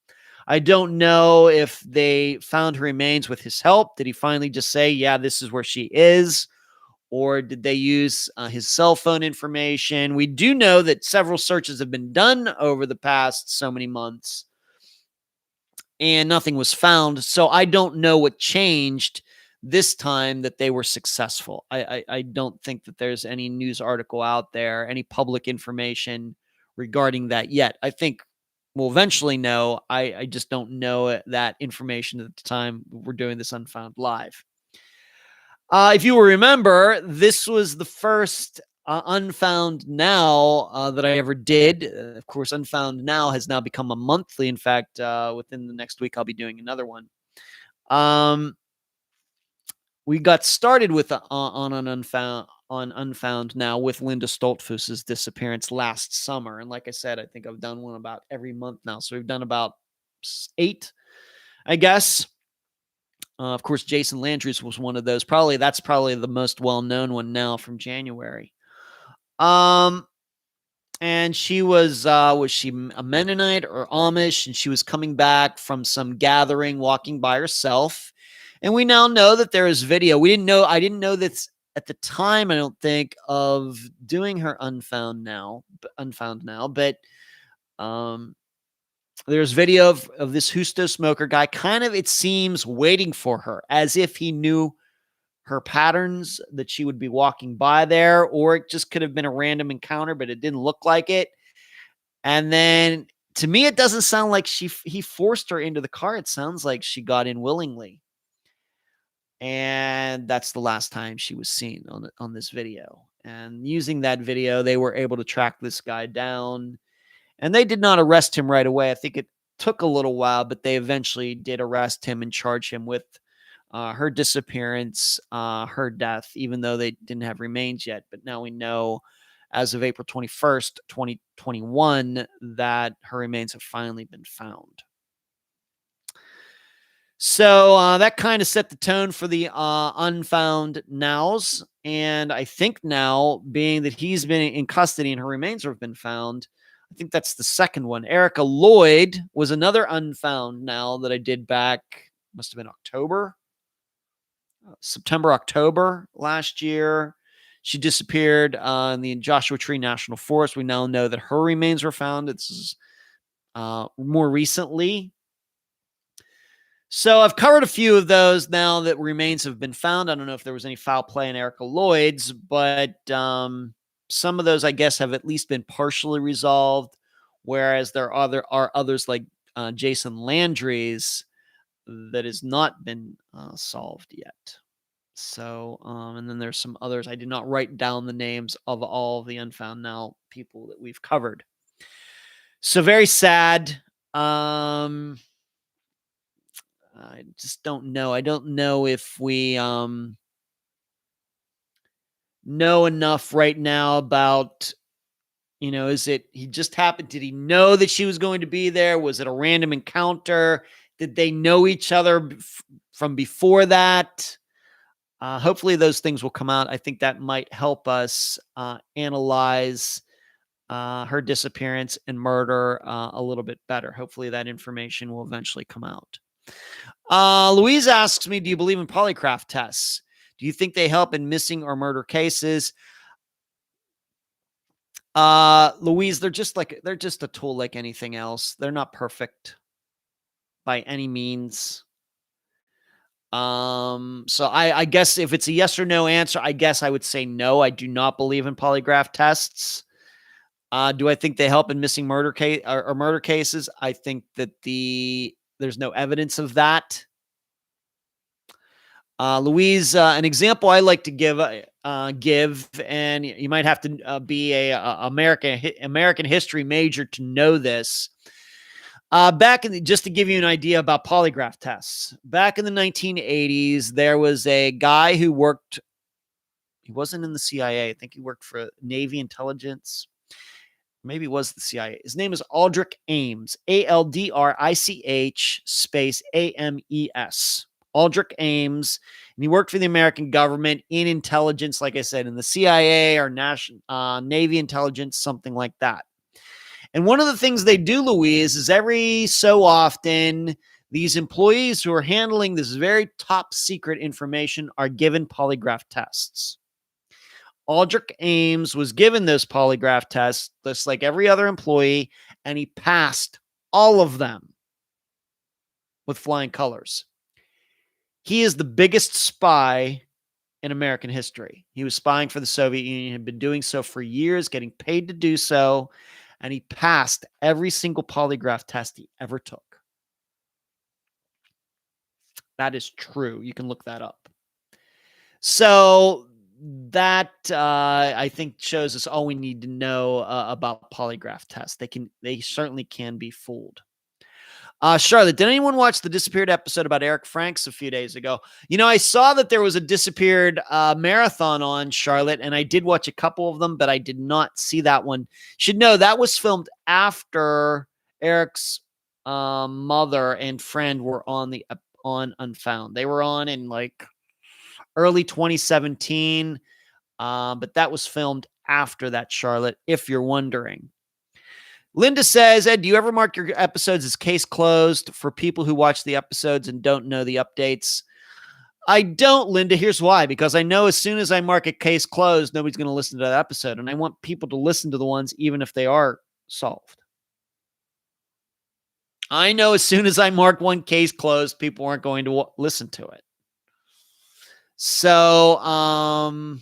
I don't know if they found her remains with his help. Did he finally just say, yeah, this is where she is? Or did they use his cell phone information? We do know that several searches have been done over the past so many months, and nothing was found. So I don't know what changed this time that they were successful. I don't think that there's any news article out there, any public information regarding that yet. I think we'll eventually know. I just don't know that information at the time we're doing this Unfound Live. If you will remember, this was the first Unfound Now that I ever did. Of course, Unfound Now has now become a monthly. In fact, within the next week, I'll be doing another one. We got started with on Unfound Now with Linda Stoltzfoos' disappearance last summer. And like I said, I think I've done one about every month now. So we've done about 8, I guess. Of course, Jason Landry's was one of those. That's probably the most well-known one now from January. And she was she a Mennonite or Amish? And she was coming back from some gathering, walking by herself. And we now know that there is video. I didn't know this at the time, I don't think, of doing her Unfound Now, but there's video of this Justo Smoker guy, kind of, it seems, waiting for her, as if he knew her patterns, that she would be walking by there, or it just could have been a random encounter, but it didn't look like it. And then, to me, it doesn't sound like he forced her into the car. It sounds like she got in willingly. And that's the last time she was seen on this video. And using that video, they were able to track this guy down. And they did not arrest him right away. I think it took a little while, but they eventually did arrest him and charge him with her disappearance, her death, even though they didn't have remains yet. But now we know, as of April 21st, 2021, that her remains have finally been found. So that kind of set the tone for the Unfound Nows. And I think now, being that he's been in custody and her remains have been found, I think that's the second one. Erica Lloyd was another Unfound Now that I did back, must have been September, October last year. She disappeared in the Joshua Tree National Forest. We now know that her remains were found. It's more recently. So I've covered a few of those now that remains have been found. I don't know if there was any foul play in Erica Lloyd's, but some of those, I guess, have at least been partially resolved, whereas there are others like Jason Landry's that has not been solved yet. So, and then there's some others. I did not write down the names of all the Unfound Now people that we've covered. So very sad. I just don't know. I don't know if we know enough right now about, is it he just happened? Did he know that she was going to be there? Was it a random encounter? Did they know each other from before that? Hopefully those things will come out. I think that might help us analyze her disappearance and murder a little bit better. Hopefully that information will eventually come out. Louise asks me, do you believe in polygraph tests? Do you think they help in missing or murder cases? Louise, they're just a tool like anything else. They're not perfect by any means. So I guess if it's a yes or no answer, I guess I would say no. I do not believe in polygraph tests. Do I think they help in missing murder case or murder cases? I think that there's no evidence of that. Louise, an example I like to give, and you might have to be a American history major to know this. Just to give you an idea about polygraph tests, back in the 1980s, there was a guy who worked. He wasn't in the CIA. I think he worked for Navy intelligence. Maybe it was the CIA. His name is Aldrich Ames, Aldrich space Ames. Aldrich Ames, and he worked for the American government in intelligence, like I said, in the CIA or Navy intelligence, something like that. And one of the things they do, Louise, is every so often, these employees who are handling this very top secret information are given polygraph tests. Aldrich Ames was given those polygraph tests, just like every other employee, and he passed all of them with flying colors. He is the biggest spy in American history. He was spying for the Soviet Union, had been doing so for years, getting paid to do so, and he passed every single polygraph test he ever took. That is true. You can look that up. So that I think shows us all we need to know about polygraph tests. They certainly can be fooled. Charlotte, did anyone watch the disappeared episode about Eric Franks a few days ago? I saw that there was a disappeared marathon on, Charlotte, and I did watch a couple of them, but I did not see that one. Should know that was filmed after Eric's mother and friend were on Unfound. They were on in like early 2017, but that was filmed after that, Charlotte, if you're wondering. Linda says, Ed, do you ever mark your episodes as case closed for people who watch the episodes and don't know the updates? I don't, Linda. Here's why. Because I know as soon as I mark a case closed, nobody's going to listen to that episode. And I want people to listen to the ones even if they are solved. I know as soon as I mark one case closed, people aren't going to listen to it. So,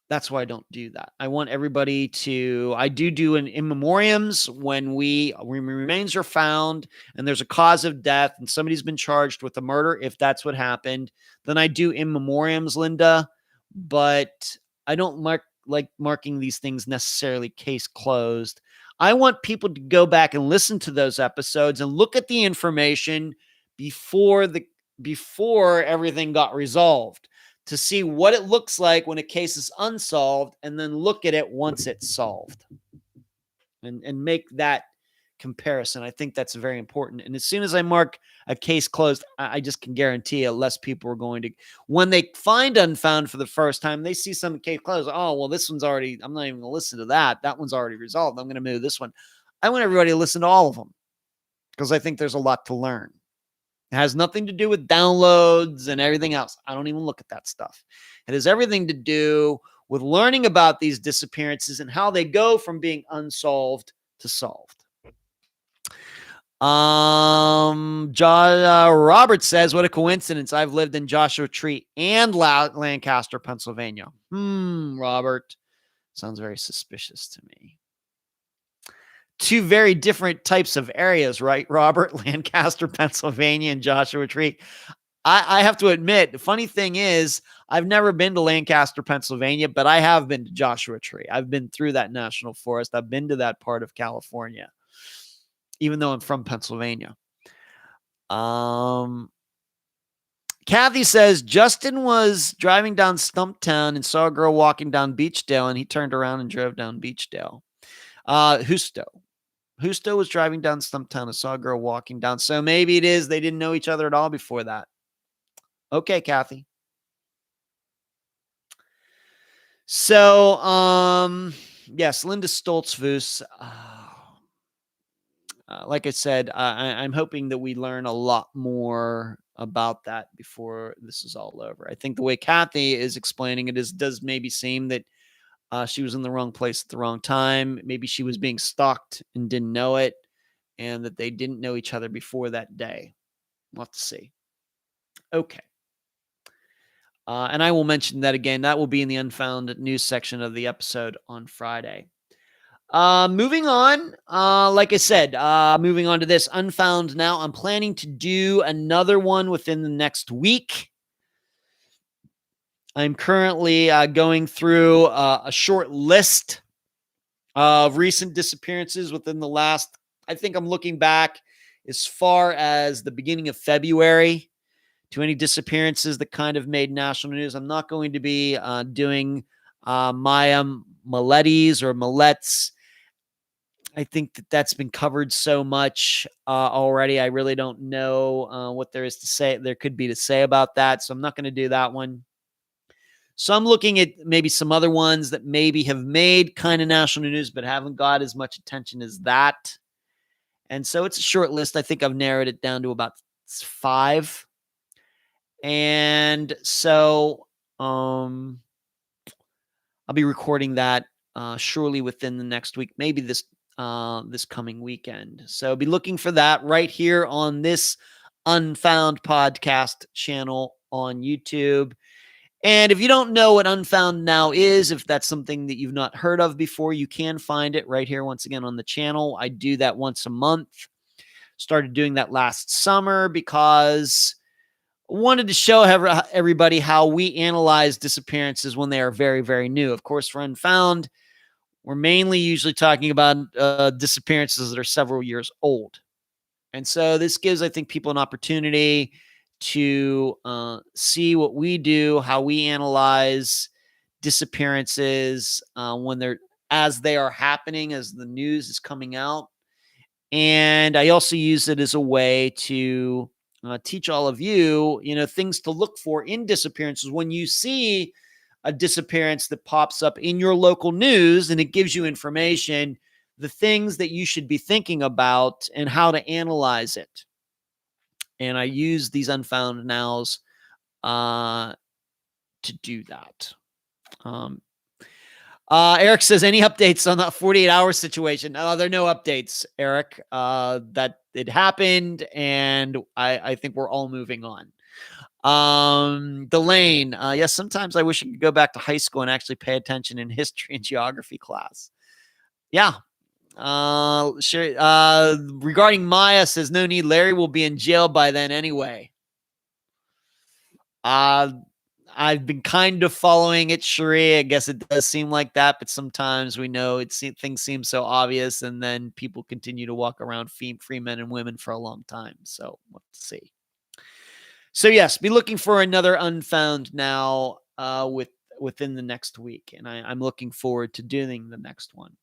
that's why I don't do that. I want everybody to, I do an in memoriams when remains are found and there's a cause of death and somebody's been charged with a murder. If that's what happened, then I do in memoriams, Linda, but I don't like marking these things necessarily case closed. I want people to go back and listen to those episodes and look at the information before everything got resolved, to see what it looks like when a case is unsolved, and then look at it once it's solved and make that comparison. I think that's very important. And as soon as I mark a case closed, I just can guarantee you less people are going to, when they find Unfound for the first time, they see some case closed. Oh, well, this one's already, I'm not even going to listen to that. That one's already resolved. I'm going to move this one. I want everybody to listen to all of them because I think there's a lot to learn. It has nothing to do with downloads and everything else. I don't even look at that stuff. It has everything to do with learning about these disappearances and how they go from being unsolved to solved. Robert says, what a coincidence. I've lived in Joshua Tree and Lancaster, Pennsylvania. Robert. Sounds very suspicious to me. Two very different types of areas, right, Robert? Lancaster, Pennsylvania, and Joshua Tree. I have to admit, the funny thing is, I've never been to Lancaster, Pennsylvania, but I have been to Joshua Tree. I've been through that national forest. I've been to that part of California, even though I'm from Pennsylvania. Kathy says, Justin was driving down Stumptown and saw a girl walking down Beachdale, and he turned around and drove down Beachdale. Husto was driving down Stumptown and saw a girl walking down. So maybe it is they didn't know each other at all before that. Okay, Kathy. So, yes, Linda Stoltzfoos. Like I said, I'm hoping that we learn a lot more about that before this is all over. I think the way Kathy is explaining it does maybe seem that she was in the wrong place at the wrong time. Maybe she was being stalked and didn't know it, and that they didn't know each other before that day. We'll have to see. Okay. And I will mention that again. That will be in the Unfound news section of the episode on Friday. Moving on, like I said, moving on to this Unfound now. I'm planning to do another one within the next week. I'm currently going through a short list of recent disappearances within the last, I think I'm looking back as far as the beginning of February to any disappearances that kind of made national news. I'm not going to be doing Maya Malettes or Malettes. I think that's been covered so much already. I really don't know what there is to say. There could be to say about that. So I'm not going to do that one. So I'm looking at maybe some other ones that maybe have made kind of national news, but haven't got as much attention as that. And so it's a short list. I think I've narrowed it down to about 5. And so I'll be recording that surely within the next week, maybe this coming weekend. So be looking for that right here on this Unfound Podcast Channel on YouTube. And if you don't know what Unfound Now is, if that's something that you've not heard of before, you can find it right here once again on the channel. I do that once a month. Started doing that last summer because I wanted to show everybody how we analyze disappearances when they are very, very new. Of course, for Unfound, we're mainly usually talking about disappearances that are several years old. And so this gives, I think, people an opportunity to see what we do, how we analyze disappearances as they are happening, as the news is coming out. And I also use it as a way to teach all of you, things to look for in disappearances. When you see a disappearance that pops up in your local news and it gives you information, the things that you should be thinking about and how to analyze it. And I use these Unfound Nows to do that. Eric says, any updates on that 48-hour situation? There are no updates, Eric. That it happened, and I think we're all moving on. Delane, yes, sometimes I wish I could go back to high school and actually pay attention in history and geography class. Yeah. Sure. Regarding Maya, says no need. Larry will be in jail by then anyway. I've been kind of following it, Sheree. I guess it does seem like that, but sometimes we know things seem so obvious, and then people continue to walk around free men and women for a long time. So let's see. So yes, be looking for another Unfound Now within the next week, and I'm looking forward to doing the next one.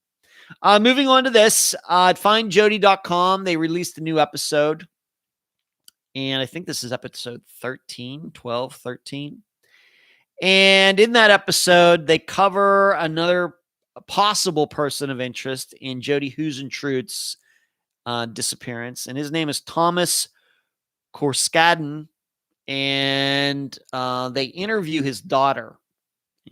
Moving on to this, at findjody.com, they released a new episode. And I think this is episode 12, 13. And in that episode, they cover another possible person of interest in Jody Huisentruit's disappearance. And his name is Thomas Korskadin, and they interview his daughter.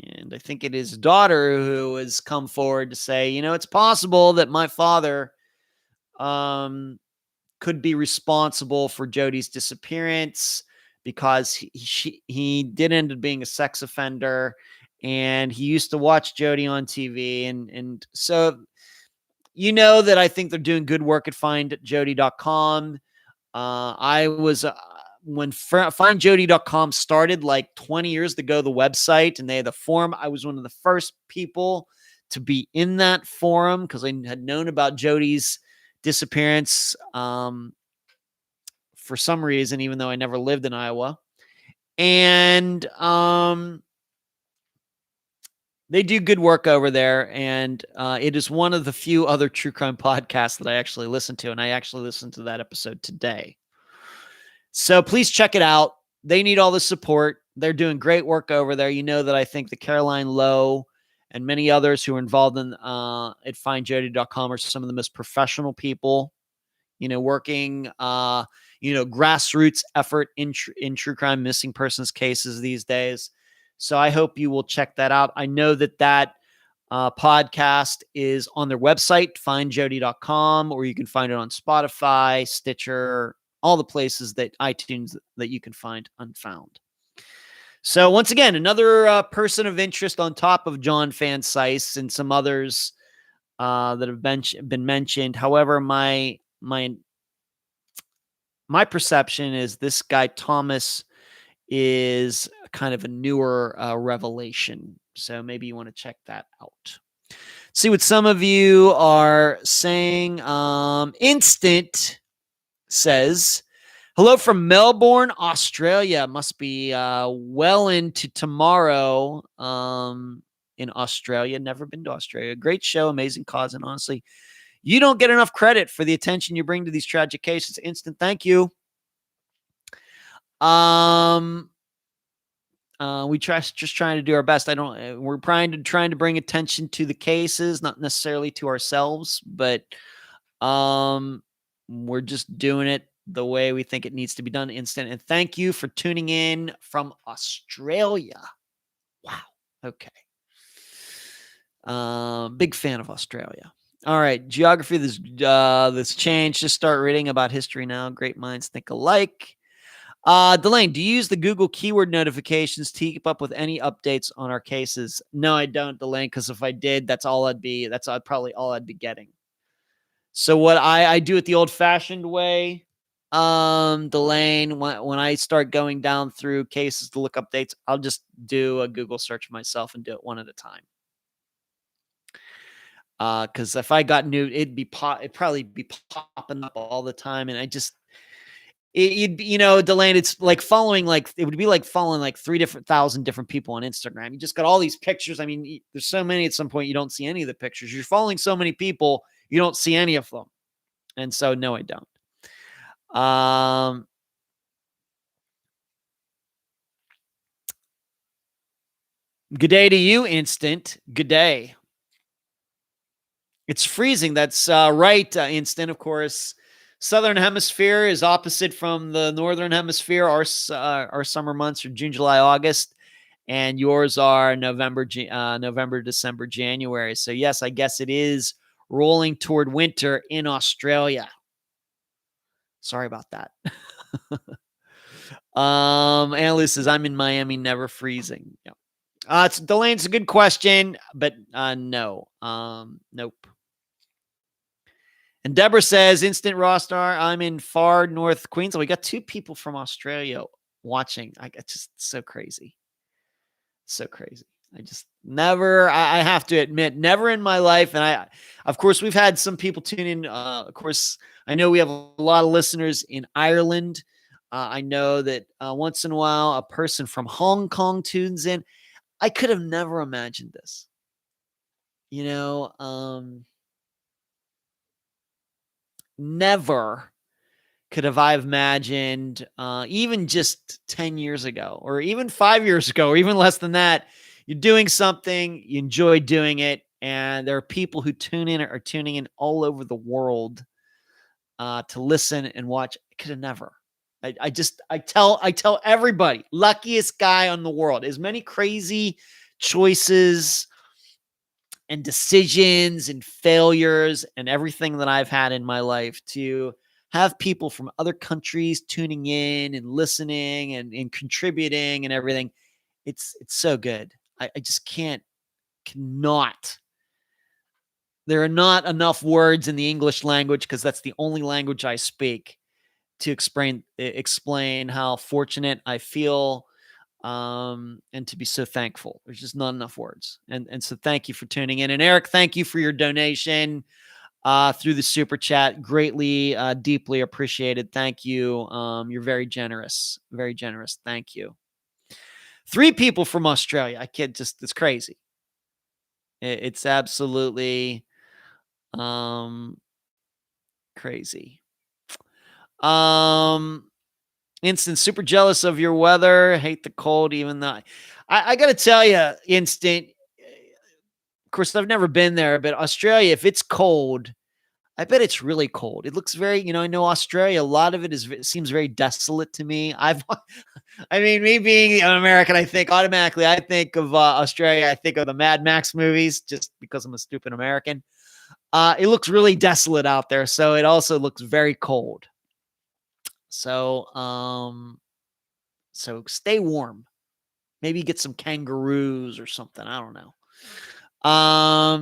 And I think it is his daughter who has come forward to say, it's possible that my father could be responsible for Jody's disappearance because he did end up being a sex offender, and he used to watch Jody on TV. And so, that I think they're doing good work at findjody.com. I was, when findjody.com started like 20 years ago, the website, and they had the forum, I was one of the first people to be in that forum because I had known about Jody's disappearance for some reason, even though I never lived in Iowa. And they do good work over there. And it is one of the few other true crime podcasts that I actually listen to. And I actually listened to that episode today. So please check it out. They need all the support. They're doing great work over there. That I think the Caroline Lowe and many others who are involved in at findjody.com are some of the most professional people, working, grassroots effort in true crime missing persons cases these days. So I hope you will check that out. I know that podcast is on their website, findjody.com, or you can find it on Spotify, Stitcher, all the places iTunes that you can find Unfound. So once again, another person of interest on top of John Van Cise and some others that have been mentioned. However, my perception is this guy Thomas is kind of a newer revelation. So maybe you want to check that out. See what some of you are saying. Instant says, hello from Melbourne, Australia. Must be well into tomorrow in Australia. Never been to Australia. Great show, amazing cause, and honestly, you don't get enough credit for the attention you bring to these tragic cases. Instant, thank you. We just trying to do our best. We're trying to bring attention to the cases, not necessarily to ourselves, but we're just doing it the way we think it needs to be done. Instant. And thank you for tuning in from Australia. Wow. Okay. Big fan of Australia. All right. Geography that's changed. Just start reading about history now. Great minds think alike. Delane, do you use the Google keyword notifications to keep up with any updates on our cases? No, I don't, Delane, because if I did, that's probably all I'd be getting. So what I do it the old-fashioned way, Delane, when I start going down through cases to look updates, I'll just do a Google search myself and do it one at a time. Because if I got new, it'd probably be popping up all the time, and Delane, it's like it would be like following like 3,000 different people on Instagram. You just got all these pictures. I mean, there's so many at some point you don't see any of the pictures. You're following so many people, you don't see any of them. And so, no, I don't. Good day to you, Instant. Good day. It's freezing. That's right, Instant, of course. Southern Hemisphere is opposite from the Northern Hemisphere. Our summer months are June, July, August, and yours are November, December, January. So yes, I guess it is rolling toward winter in Australia. Sorry about that. Annalise says, I'm in Miami, never freezing. Yeah. Delane's a good question, but no. Nope. And Deborah says, Instant Rostar, I'm in far north Queensland. We got 2 people from Australia watching. It's just so crazy. So crazy. I just never, I have to admit, never in my life. And of course, we've had some people tune in. Of course, I know we have a lot of listeners in Ireland. I know that once in a while, a person from Hong Kong tunes in. I could have never imagined this. Never could have I imagined, even just 10 years ago, or even 5 years ago, or even less than that, you're doing something, you enjoy doing it, and there are people who tuning in all over the world to listen and watch. I could have never. I tell everybody, luckiest guy on the world. As many crazy choices and decisions and failures and everything that I've had in my life, to have people from other countries tuning in and listening and contributing and everything. It's so good. I just cannot. There are not enough words in the English language, because that's the only language I speak, to explain how fortunate I feel, and to be so thankful. There's just not enough words. And so thank you for tuning in. And Eric, thank you for your donation through the super chat. Greatly, deeply appreciated. Thank you. You're very generous. Very generous. Thank you. 3 people from Australia. It's crazy. It's absolutely crazy. Instant, super jealous of your weather. Hate the cold, even though I got to tell you, Instant. Of course, I've never been there, but Australia, if it's cold, I bet it's really cold. It looks very, I know Australia, a lot of it seems very desolate to me. Me being an American, I think of Australia. I think of the Mad Max movies, just because I'm a stupid American. It looks really desolate out there, so it also looks very cold. So, so stay warm. Maybe get some kangaroos or something. I don't know.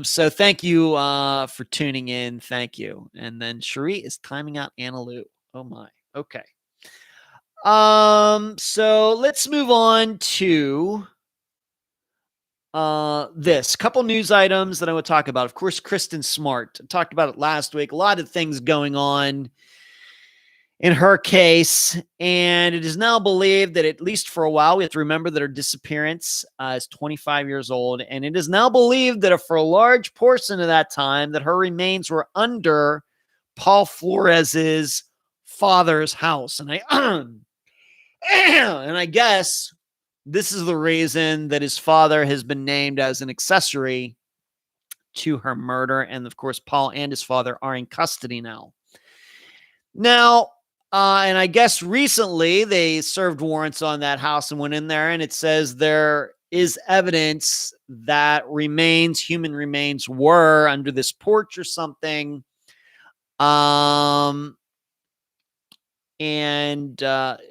So thank you for tuning in. Thank you. And then Cherie is timing out Anna Lou. Oh my. Okay. So let's move on to this couple news items that I want to talk about. Of course, Kristen Smart. I talked about it last week. A lot of things going on in her case, and it is now believed that, at least for a while, we have to remember that her disappearance is 25 years old, and it is now believed that for a large portion of that time that her remains were under Paul Flores's father's house. And I guess this is the reason that his father has been named as an accessory to her murder. And of course, Paul and his father are in custody now. And I guess recently they served warrants on that house and went in there, and it says there is evidence that human remains were under this porch or something. And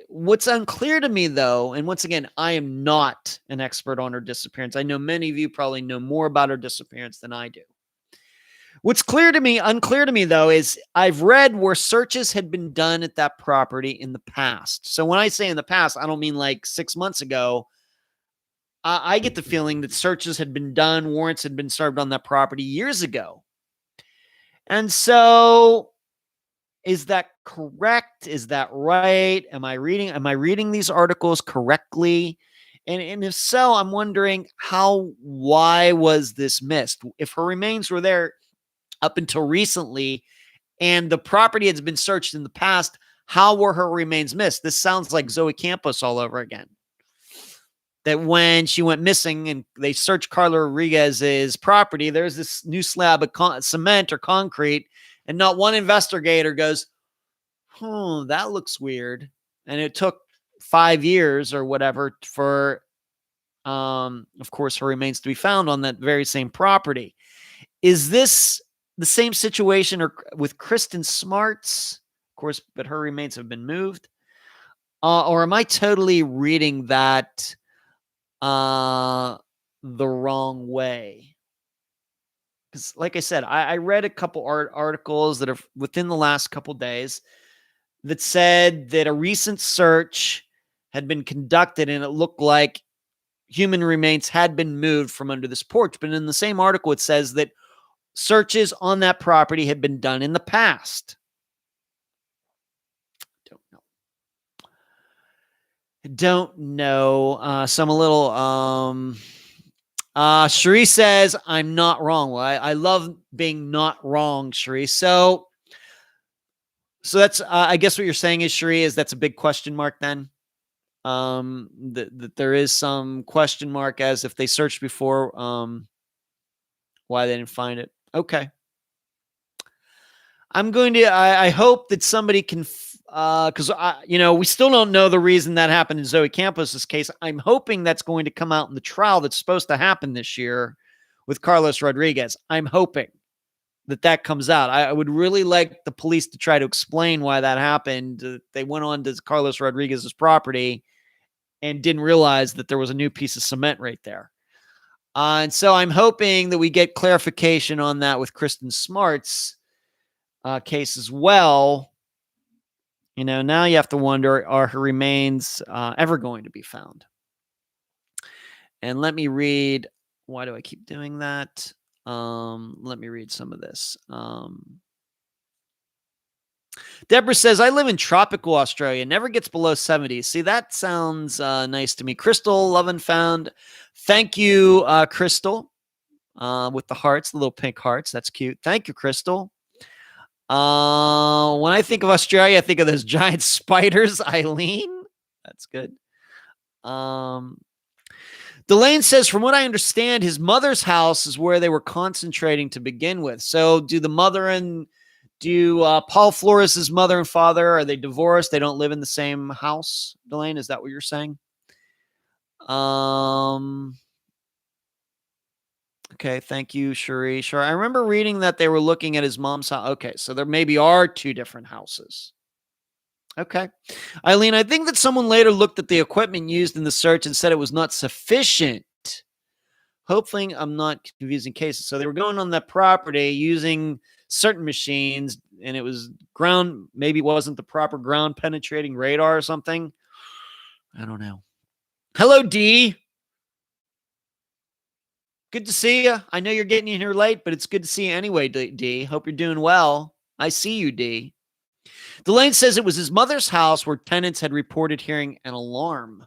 what's unclear to me, though, and once again, I am not an expert on her disappearance. I know many of you probably know more about her disappearance than I do. What's unclear to me, though, is I've read where searches had been done at that property in the past. So when I say in the past, I don't mean like 6 months ago. I get the feeling that searches had been done, warrants had been served on that property years ago. And so, is that correct? Is that right? Am I reading these articles correctly? And if so, I'm wondering why was this missed? If her remains were there up until recently, and the property has been searched in the past, how were her remains missed? This sounds like Zoe Campos all over again. That when she went missing and they searched Carla Rodriguez's property, there's this new slab of cement or concrete, and not one investigator goes, that looks weird. And it took 5 years or whatever for, of course, her remains to be found on that very same property. Is this the same situation with Kristen Smart's, of course, but her remains have been moved? Or am I totally reading that the wrong way? Because, like I said, I read a couple articles that are within the last couple days that said that a recent search had been conducted, and it looked like human remains had been moved from under this porch. But in the same article, it says that searches on that property had been done in the past. Don't know. So I'm a little, Cherie says, I'm not wrong. Well, I love being not wrong, Cherie. So that's, I guess what you're saying is, Cherie, is that's a big question mark then? That there is some question mark as if they searched before, why they didn't find it. Okay. I hope that somebody can because we still don't know the reason that happened in Zoe Campos's case. I'm hoping that's going to come out in the trial that's supposed to happen this year with Carlos Rodriguez. I'm hoping that comes out. I would really like the police to try to explain why that happened. They went on to Carlos Rodriguez's property and didn't realize that there was a new piece of cement right there. And so I'm hoping that we get clarification on that with Kristen Smart's case as well. Now you have to wonder, are her remains ever going to be found? And let me read. Why do I keep doing that? Let me read some of this. Deborah says, I live in tropical Australia. Never gets below 70. See, that sounds nice to me. Crystal, love and found. Thank you, Crystal, with the hearts, the little pink hearts. That's cute. Thank you, Crystal. When I think of Australia, I think of those giant spiders, Eileen. That's good. Delane says, from what I understand, his mother's house is where they were concentrating to begin with. So do Paul Flores' mother and father, are they divorced? They don't live in the same house, Delane? Is that what you're saying? Okay, thank you, Cherie. Sure. I remember reading that they were looking at his mom's house. Okay, so there maybe are two different houses. Okay. Eileen, I think that someone later looked at the equipment used in the search and said it was not sufficient. Hopefully I'm not confusing cases. So they were going on that property using certain machines, and it was maybe it wasn't the proper ground penetrating radar or something. I don't know. Hello, D. Good to see you. I know you're getting in here late, but it's good to see you anyway, D. Hope you're doing well. I see you, D. Delane says it was his mother's house where tenants had reported hearing an alarm.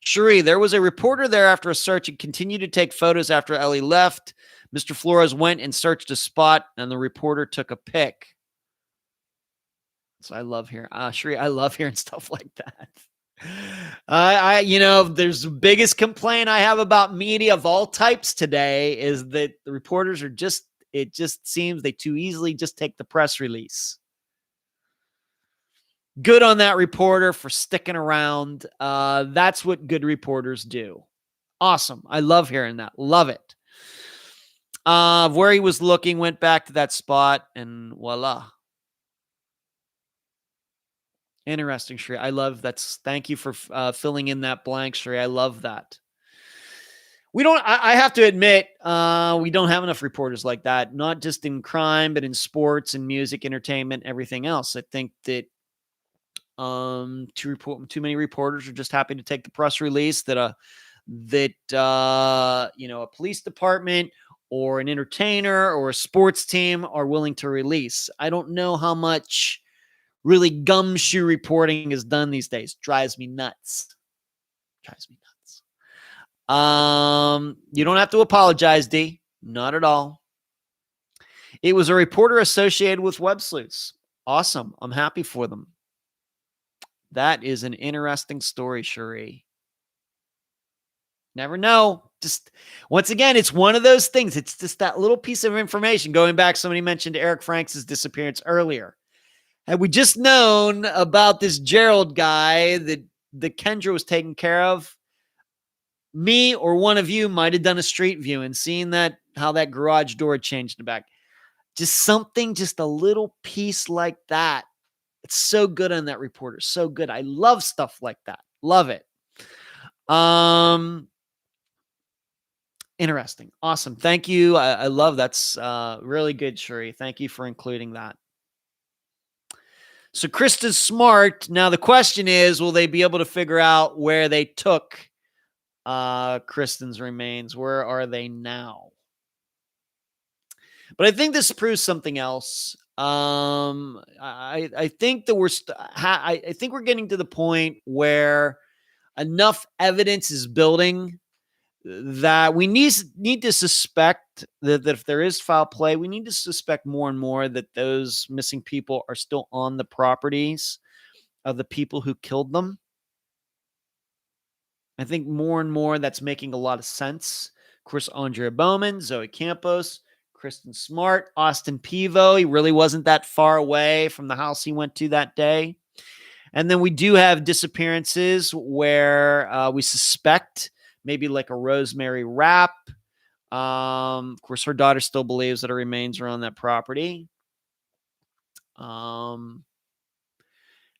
Cherie, there was a reporter there after a search and continued to take photos after Ellie left. Mr. Flores went and searched a spot, and the reporter took a pic. So I love hearing, Cherie, I love hearing stuff like that. There's the biggest complaint I have about media of all types today is that the reporters are it just seems they too easily just take the press release. Good on that reporter for sticking around. That's what good reporters do. Awesome. I love hearing that. Love it. Where he was looking, went back to that spot, and voila. Interesting, Sheree. I love that. Thank you for filling in that blank, Sheree. I love that. I have to admit, we don't have enough reporters like that, not just in crime, but in sports and music, entertainment, everything else. I think that too many reporters are just happy to take the press release that a police department or an entertainer or a sports team are willing to release. I don't know how much really gumshoe reporting is done these days. Drives me nuts. You don't have to apologize, D. Not at all. It was a reporter associated with Web Sleuths. Awesome. I'm happy for them. That is an interesting story, Cherie. Never know. Just once again, it's one of those things. It's just that little piece of information. Going back, somebody mentioned Eric Franks' disappearance earlier. Had we just known about this Gerald guy that Kendra was taking care of, me or one of you might have done a street view and seen how that garage door changed in the back. Just a little piece like that. It's so good on that reporter. So good. I love stuff like that. Love it. Interesting. Awesome. Thank you. I love that's really good, Cherie. Thank you for including that. So Kristen's smart. Now the question is, will they be able to figure out where they took Kristen's remains? Where are they now? But I think this proves something else. I think that I think we're getting to the point where enough evidence is building that we need to suspect that if there is foul play, we need to suspect more and more that those missing people are still on the properties of the people who killed them. I think more and more that's making a lot of sense. Of course, Andrea Bowman, Zoe Campos, Kristen Smart, Austin Pivo. He really wasn't that far away from the house he went to that day. And then we do have disappearances where we suspect maybe like a Rosemary Rapp. Of course, her daughter still believes that her remains are on that property. I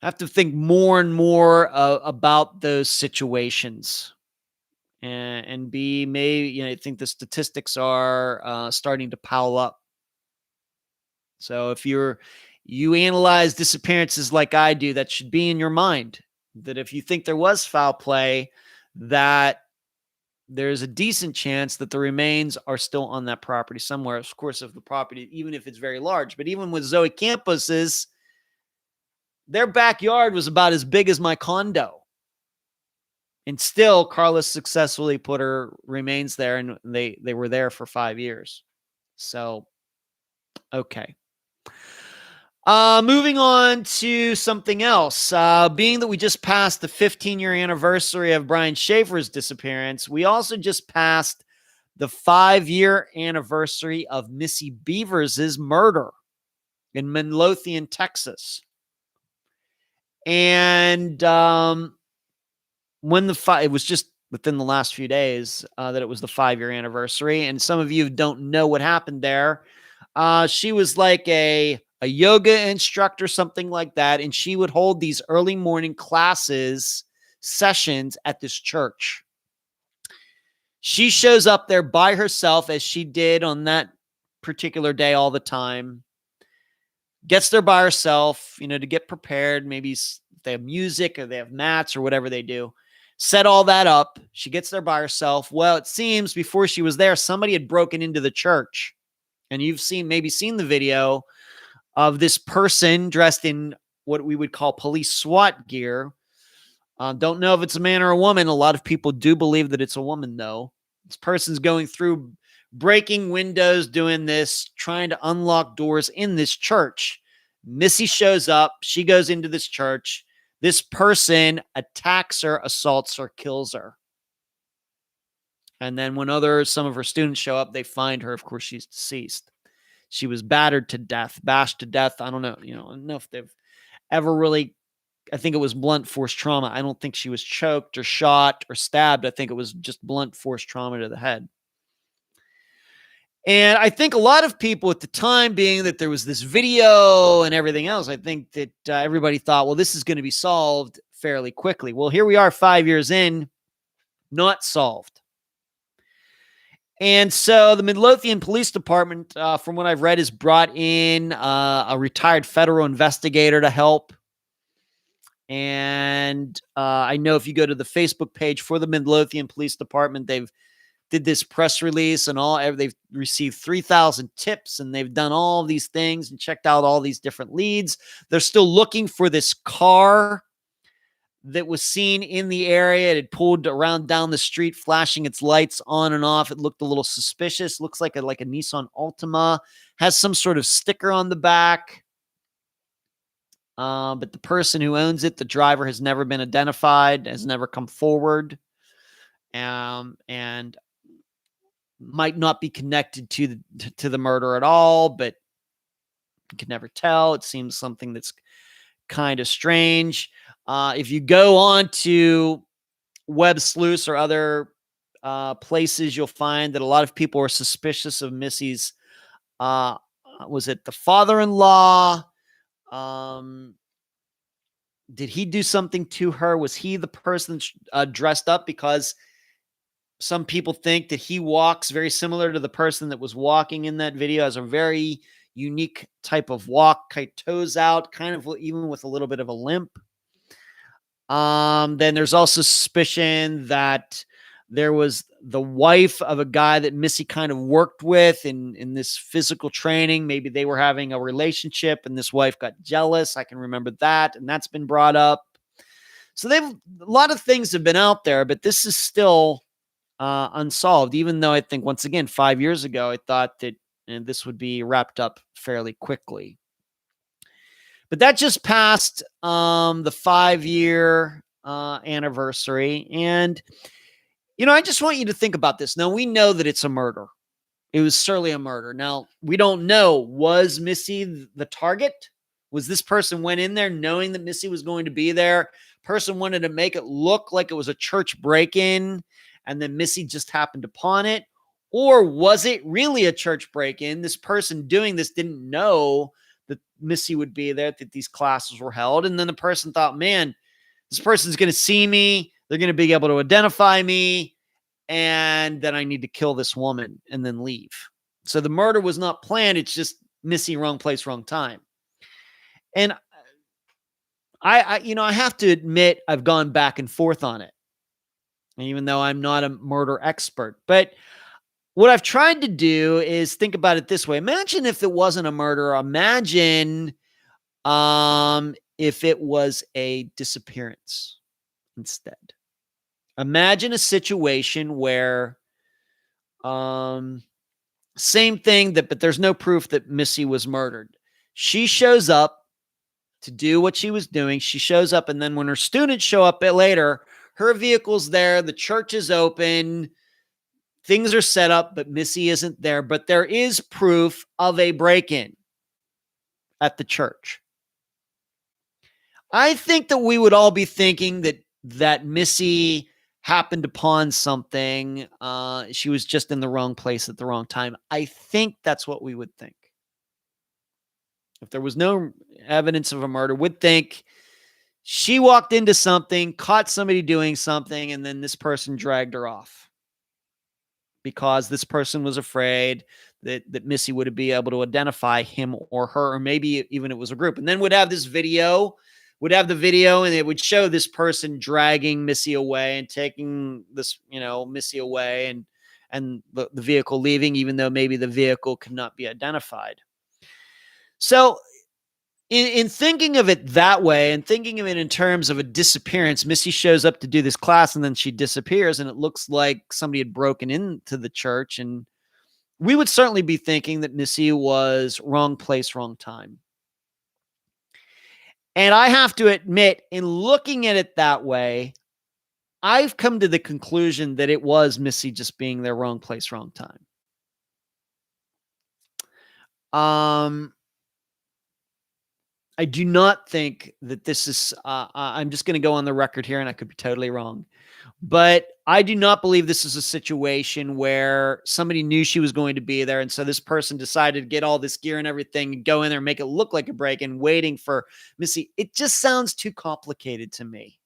have to think more and more about those situations. And B, maybe, I think the statistics are starting to pile up. So if you analyze disappearances like I do, that should be in your mind, that if you think there was foul play, that there's a decent chance that the remains are still on that property somewhere. Of course, if the property, even if it's very large, but even with Zoe Campus's, their backyard was about as big as my condo. And still, Carla successfully put her remains there, and they were there for 5 years. So, okay. Moving on to something else. Being that we just passed the 15-year anniversary of Brian Schaefer's disappearance, we also just passed the 5-year anniversary of Missy Beavers' murder in Midlothian, Texas. And it was just within the last few days that it was the 5-year anniversary. And some of you don't know what happened there. She was like a yoga instructor, something like that. And she would hold these early morning sessions at this church. She shows up there by herself, as she did on that particular day all the time. Gets there by herself, to get prepared. Maybe they have music or they have mats or whatever they do. Set all that up. She gets there by herself. Well, it seems before she was there, somebody had broken into the church. And you've maybe seen the video of this person dressed in what we would call police SWAT gear. Don't know if it's a man or a woman. A lot of people do believe that it's a woman, though. This person's going through, breaking windows, doing this, trying to unlock doors in this church. Missy shows up. She goes into this church. This person attacks her, assaults her, kills her. And then when some of her students show up, they find her. Of course, she's deceased. She was battered to death, bashed to death. I don't know. I don't know if they've ever really, I think it was blunt force trauma. I don't think she was choked or shot or stabbed. I think it was just blunt force trauma to the head. And I think a lot of people at the time, being that there was this video and everything else, I think that everybody thought, well, this is going to be solved fairly quickly. Well, here we are 5 years in, not solved. And so the Midlothian Police Department, from what I've read, has brought in a retired federal investigator to help. And I know if you go to the Facebook page for the Midlothian Police Department, they've did this press release and they've received 3,000 tips, and they've done all these things and checked out all these different leads. They're still looking for this car that was seen in the area. It had pulled around down the street, flashing its lights on and off. It looked a little suspicious. Looks like a Nissan Altima. Has some sort of sticker on the back. But the person who owns it, the driver, has never been identified, has never come forward, and might not be connected to the murder at all, but you can never tell. It seems something that's kind of strange. If you go on to Web Sleuths or other places, you'll find that a lot of people are suspicious of Missy's, was it the father-in-law? Did he do something to her? Was he the person dressed up? Because some people think that he walks very similar to the person that was walking in that video, has a very unique type of walk, toes out, kind of even with a little bit of a limp. Then there's also suspicion that there was the wife of a guy that Missy kind of worked with in this physical training. Maybe they were having a relationship and this wife got jealous. I can remember that. And that's been brought up. So a lot of things have been out there, but this is still unsolved, even though I think, once again, 5 years ago, I thought that this would be wrapped up fairly quickly. But that just passed the 5-year anniversary. And, I just want you to think about this. Now, we know that it's a murder. It was certainly a murder. Now, we don't know, was Missy the target? Was this person went in there knowing that Missy was going to be there? Person wanted to make it look like it was a church break-in, and then Missy just happened upon it? Or was it really a church break-in? This person doing this didn't know that Missy would be there, that these classes were held. And then the person thought, man, this person's going to see me. They're going to be able to identify me. And then I need to kill this woman and then leave. So the murder was not planned. It's just Missy, wrong place, wrong time. And I have to admit, I've gone back and forth on it, even though I'm not a murder expert. But what I've tried to do is think about it this way. Imagine if it wasn't a murder. Imagine if it was a disappearance instead. Imagine a situation where same thing, but there's no proof that Missy was murdered. She shows up to do what she was doing. She shows up, and then when her students show up later, her vehicle's there, the church is open, things are set up, but Missy isn't there. But there is proof of a break-in at the church. I think that we would all be thinking that Missy happened upon something. She was just in the wrong place at the wrong time. I think that's what we would think. If there was no evidence of a murder, would think she walked into something, caught somebody doing something, and then this person dragged her off because this person was afraid that Missy would be able to identify him or her, or maybe even it was a group. And then would have this video, and it would show this person dragging Missy away and taking this, Missy away, and the vehicle leaving, even though maybe the vehicle could not be identified. So in thinking of it that way, and thinking of it in terms of a disappearance, Missy shows up to do this class and then she disappears, and it looks like somebody had broken into the church. And we would certainly be thinking that Missy was wrong place, wrong time. And I have to admit, in looking at it that way, I've come to the conclusion that it was Missy just being there, wrong place, wrong time. I do not think that this is, I'm just going to go on the record here, and I could be totally wrong, but I do not believe this is a situation where somebody knew she was going to be there. And so this person decided to get all this gear and everything and go in there and make it look like a break-in, waiting for Missy. It just sounds too complicated to me.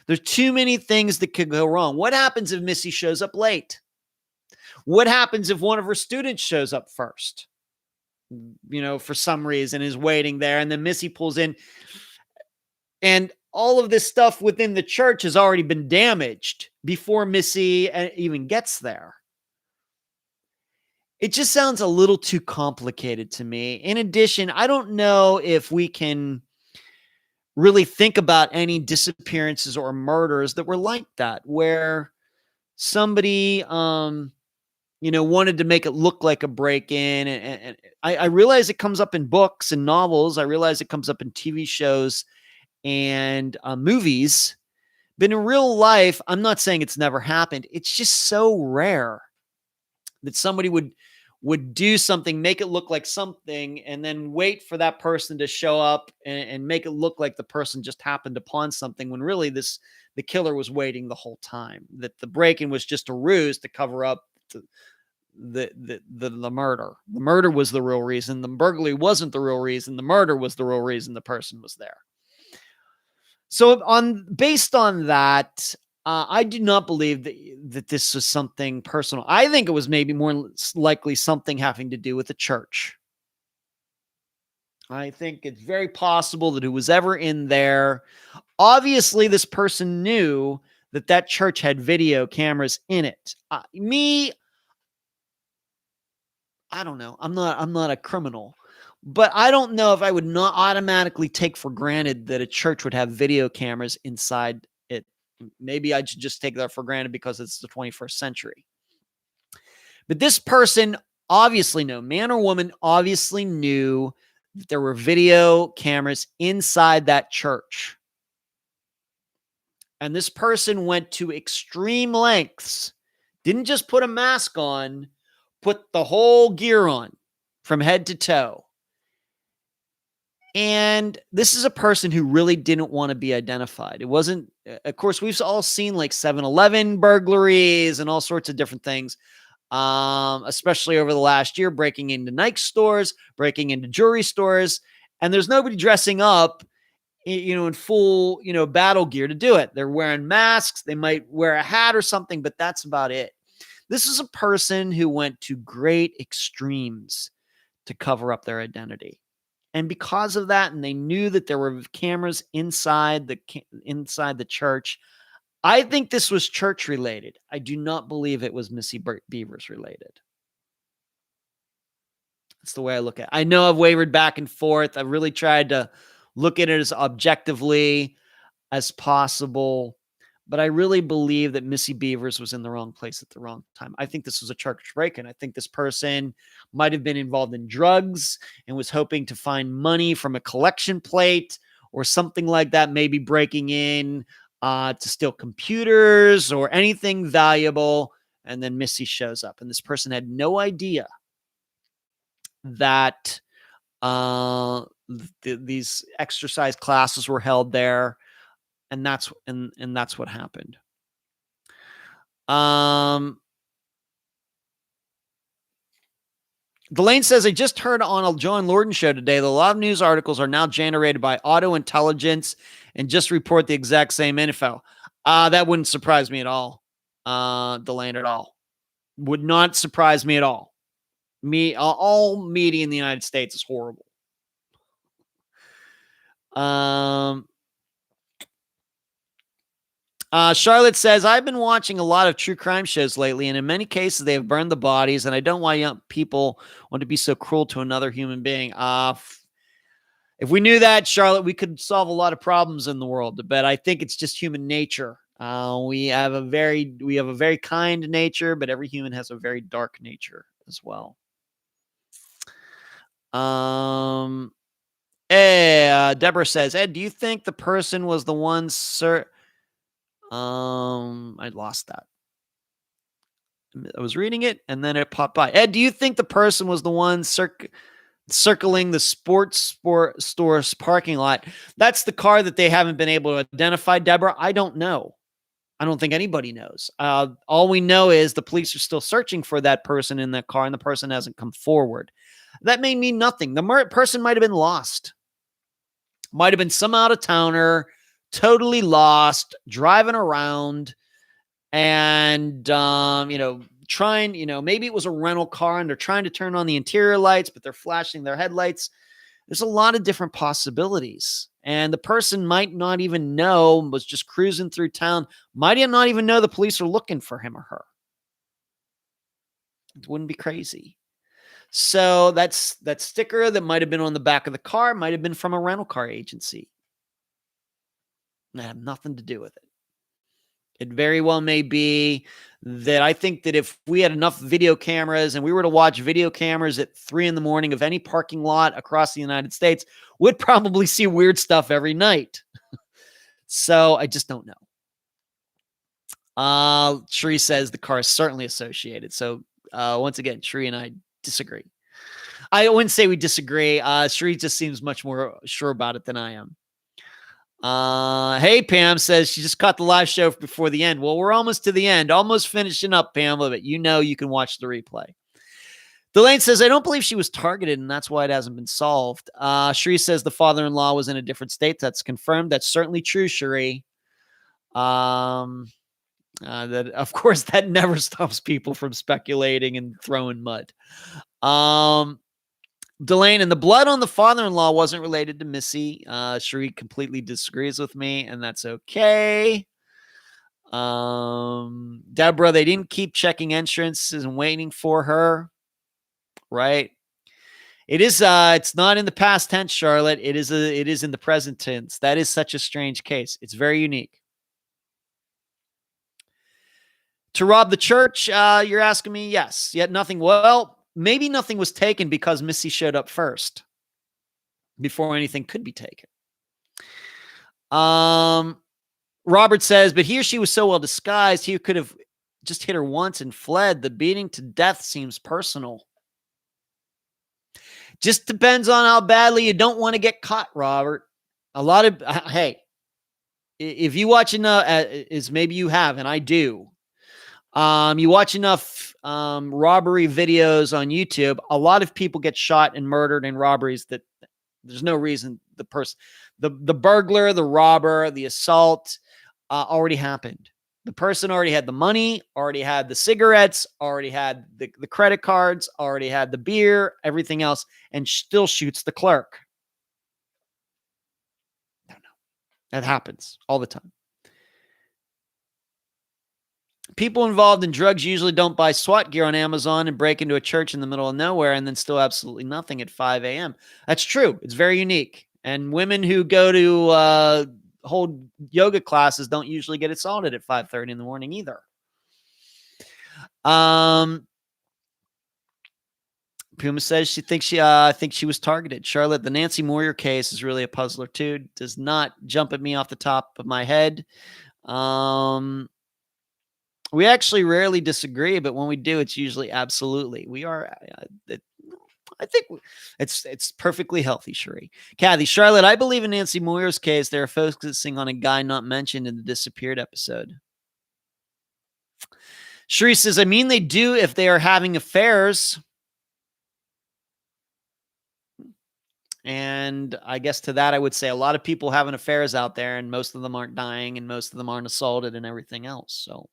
There's too many things that could go wrong. What happens if Missy shows up late? What happens if one of her students shows up first? For some reason is waiting there, and then Missy pulls in, and all of this stuff within the church has already been damaged before Missy even gets there. It just sounds a little too complicated to me. In addition, I don't know if we can really think about any disappearances or murders that were like that, where somebody wanted to make it look like a break-in. And I realize it comes up in books and novels. I realize it comes up in TV shows and movies. But in real life, I'm not saying it's never happened. It's just so rare that somebody would do something, make it look like something, and then wait for that person to show up and make it look like the person just happened upon something, when really the killer was waiting the whole time. That the break-in was just a ruse to cover up the murder. The murder was the real reason. The burglary wasn't the real reason. The murder was the real reason the person was there. So based on that, I do not believe that this was something personal. I think it was maybe more likely something having to do with the church. I think it's very possible that who was ever in there, obviously this person knew that church had video cameras in it. I don't know. I'm not a criminal, but I don't know if I would not automatically take for granted that a church would have video cameras inside it. Maybe I should just take that for granted because it's the 21st century. But this person obviously knew, man or woman, obviously knew that there were video cameras inside that church. And this person went to extreme lengths, didn't just put a mask on, put the whole gear on from head to toe. And this is a person who really didn't want to be identified. It wasn't, of course, we've all seen like 7-Eleven burglaries and all sorts of different things, especially over the last year, breaking into Nike stores, breaking into jewelry stores. And there's nobody dressing up, in full, battle gear to do it. They're wearing masks. They might wear a hat or something, but that's about it. This is a person who went to great extremes to cover up their identity. And because of that, and they knew that there were cameras inside the church, I think this was church related. I do not believe it was Missy Beavers related. That's the way I look at it. I know I've wavered back and forth. I've really tried to look at it as objectively as possible. But I really believe that Missy Beavers was in the wrong place at the wrong time. I think this was a church break-in. I think this person might have been involved in drugs and was hoping to find money from a collection plate or something like that, maybe breaking in to steal computers or anything valuable. And then Missy shows up. And this person had no idea that these exercise classes were held there. And that's what happened. Delane says, I just heard on a Joe and Lorden show today that a lot of news articles are now generated by auto intelligence and just report the exact same info. That wouldn't surprise me at all, Delane, at all. Would not surprise me at all. All media in the United States is horrible. Charlotte says, I've been watching a lot of true crime shows lately, and in many cases, they have burned the bodies, and I don't want young people want to be so cruel to another human being. If we knew that, Charlotte, we could solve a lot of problems in the world, but I think it's just human nature. We have a very kind nature, but every human has a very dark nature as well. Deborah says, Ed, do you think the person was the one, sir? I lost that. I was reading it and then it popped by. Ed, do you think the person was the one circling the sports store's parking lot? That's the car that they haven't been able to identify, Deborah. I don't know. I don't think anybody knows. All we know is the police are still searching for that person in that car and the person hasn't come forward. That may mean nothing. The person might have been lost. Might have been some out-of-towner, totally lost, driving around and, trying, maybe it was a rental car and they're trying to turn on the interior lights, but they're flashing their headlights. There's a lot of different possibilities. And the person might not even know, was just cruising through town, might not even know the police are looking for him or her. It wouldn't be crazy. So that sticker that might have been on the back of the car might have been from a rental car agency. That had nothing to do with it. It very well may be that I think that if we had enough video cameras and we were to watch video cameras at 3 a.m. of any parking lot across the United States, we'd probably see weird stuff every night. So I just don't know. Shree says the car is certainly associated. So once again, Shree and I disagree. I wouldn't say we disagree. Shree just seems much more sure about it than I am. Hey, Pam says she just caught the live show before the end. Well, we're almost to the end, almost finishing up, Pam, but you can watch the replay. Delane says, I don't believe she was targeted, and that's why it hasn't been solved. Sheree says the father-in-law was in a different state. That's confirmed. That's certainly true, Sheree. That, of course, that never stops people from speculating and throwing mud. Delane, and the blood on the father-in-law wasn't related to Missy. Sheree completely disagrees with me, and that's okay. Deborah, they didn't keep checking entrances and waiting for her, right? It is. It's not in the past tense, Charlotte. It is in the present tense. That is such a strange case. It's very unique. To rob the church, you're asking me? Yes. Yet nothing. Well, maybe nothing was taken because Missy showed up first before anything could be taken. Robert says, but he or she was so well disguised, he could have just hit her once and fled. The beating to death seems personal. Just depends on how badly you don't want to get caught, Robert. A lot of, hey, if you watch enough, as maybe you have, and I do, you watch enough robbery videos on YouTube, a lot of people get shot and murdered in robberies that there's no reason the burglar, the robber, the assault already happened. The person already had the money, already had the cigarettes, already had the credit cards, already had the beer, everything else, and still shoots the clerk. No. That happens all the time. People involved in drugs usually don't buy SWAT gear on Amazon and break into a church in the middle of nowhere and then still absolutely nothing at 5 a.m. That's true. It's very unique. And women who go to hold yoga classes don't usually get assaulted at 5:30 in the morning either. Puma says she thinks I think she was targeted. Charlotte, the Nancy Moyer case is really a puzzler too. Does not jump at me off the top of my head. We actually rarely disagree, but when we do, it's usually absolutely. We are. I think it's perfectly healthy, Sheree. Kathy, Charlotte, I believe in Nancy Moyer's case, they're focusing on a guy not mentioned in the disappeared episode. Sheree says, I mean, they do if they are having affairs. And I guess to that, I would say a lot of people having affairs out there, and most of them aren't dying, and most of them aren't assaulted and everything else. So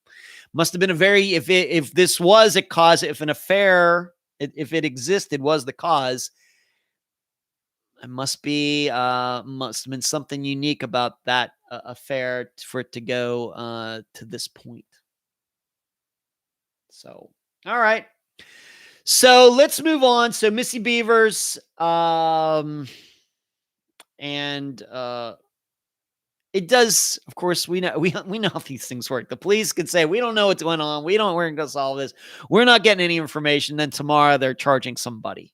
must have been a very, if this was a cause, if an affair, if it existed, was the cause, it must have been something unique about that affair for it to go to this point. So, all right. So let's move on. So Missy Beavers, and it does, of course, we know how these things work. The police could say, we don't know what's going on. We're going to solve this. We're not getting any information. Then tomorrow they're charging somebody.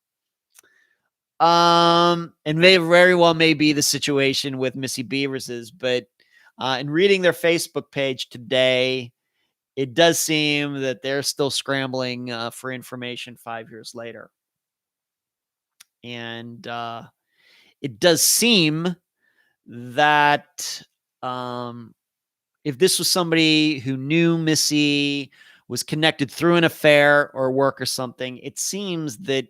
And very well may be the situation with Missy Beavers but in reading their Facebook page today, it does seem that they're still scrambling for information 5 years later. And it does seem that if this was somebody who knew Missy, was connected through an affair or work or something, it seems that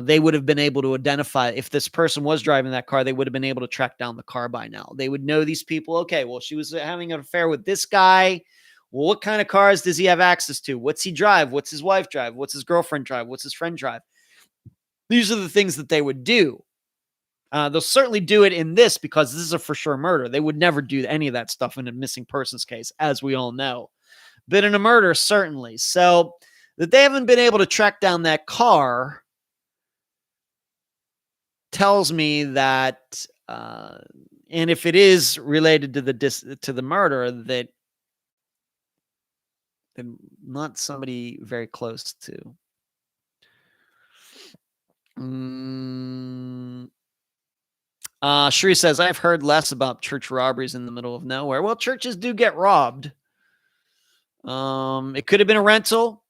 they would have been able to identify, if this person was driving that car, they would have been able to track down the car by now. They would know these people. Okay, well, she was having an affair with this guy. Well, what kind of cars does he have access to? What's he drive? What's his wife drive? What's his girlfriend drive? What's his friend drive? These are the things that they would do. They'll certainly do it in this because this is a for sure murder. They would never do any of that stuff in a missing persons case, as we all know. But in a murder, certainly. So that they haven't been able to track down that car tells me that, and if it is related to the murder, that not somebody very close to. Sheree says, I've heard less about church robberies in the middle of nowhere. Well, churches do get robbed. It could have been a rental.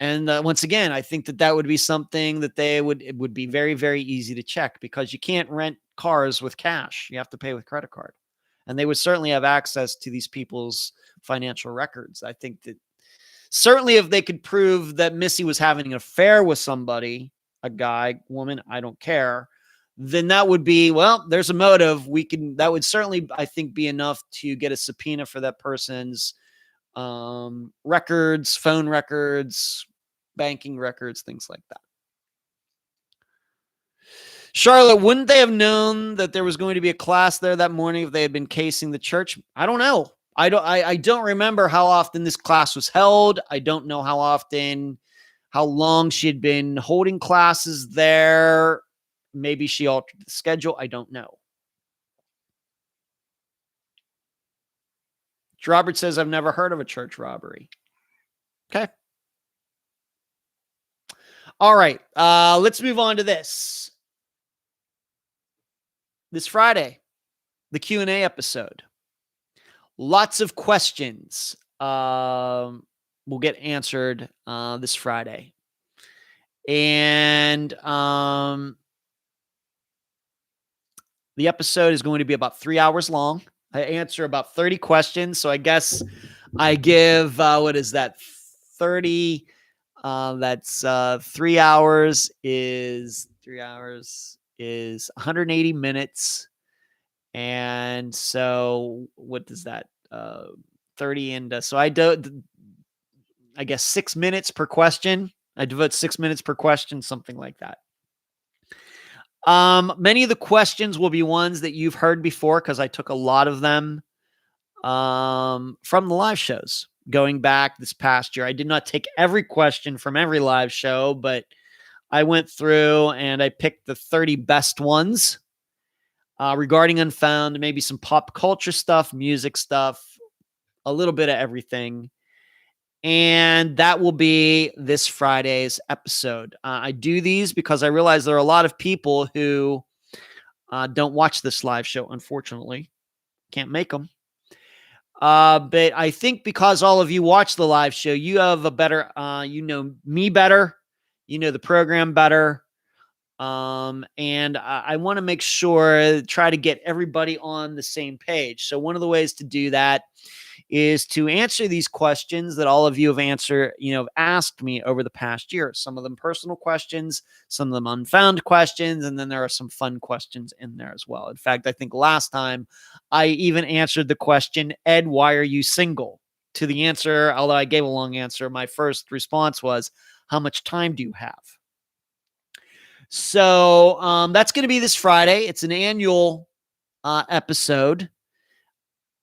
And once again, I think that would be something that it would be very, very easy to check because you can't rent cars with cash. You have to pay with credit card. And they would certainly have access to these people's financial records. I think that certainly if they could prove that Missy was having an affair with somebody, a guy, woman, I don't care, then that would be, well, there's a motive. That would certainly, I think, be enough to get a subpoena for that person's records, phone records, banking records, things like that. Charlotte, wouldn't they have known that there was going to be a class there that morning if they had been casing the church? I don't know. I don't remember how often this class was held. I don't know how long she had been holding classes there. Maybe she altered the schedule. I don't know. Robert says, I've never heard of a church robbery. Okay. All right. Let's move on to this. This Friday, the Q&A episode. Lots of questions will get answered this Friday. And the episode is going to be about 3 hours long. I answer about 30 questions. So I guess I give, what is that? 30, that's 3 hours is 180 minutes. And so what does that, 30 and so I guess 6 minutes per question. I devote 6 minutes per question, something like that. Many of the questions will be ones that you've heard before because I took a lot of them from the live shows going back this past year. I did not take every question from every live show, but I went through and I picked the 30 best ones regarding Unfound, maybe some pop culture stuff, music stuff, a little bit of everything. And that will be this Friday's episode. I do these because I realize there are a lot of people who don't watch this live show, unfortunately. Can't make them. But I think because all of you watch the live show, you have a better, you know me better. You know the program better. And I want to make sure, try to get everybody on the same page. So one of the ways to do that is to answer these questions that all of you have asked me over the past year. Some of them personal questions, some of them unfound questions, and then there are some fun questions in there as well. In fact, I think last time I even answered the question, Ed, why are you single? To the answer, although I gave a long answer, my first response was, how much time do you have? So that's going to be this Friday. It's an annual episode.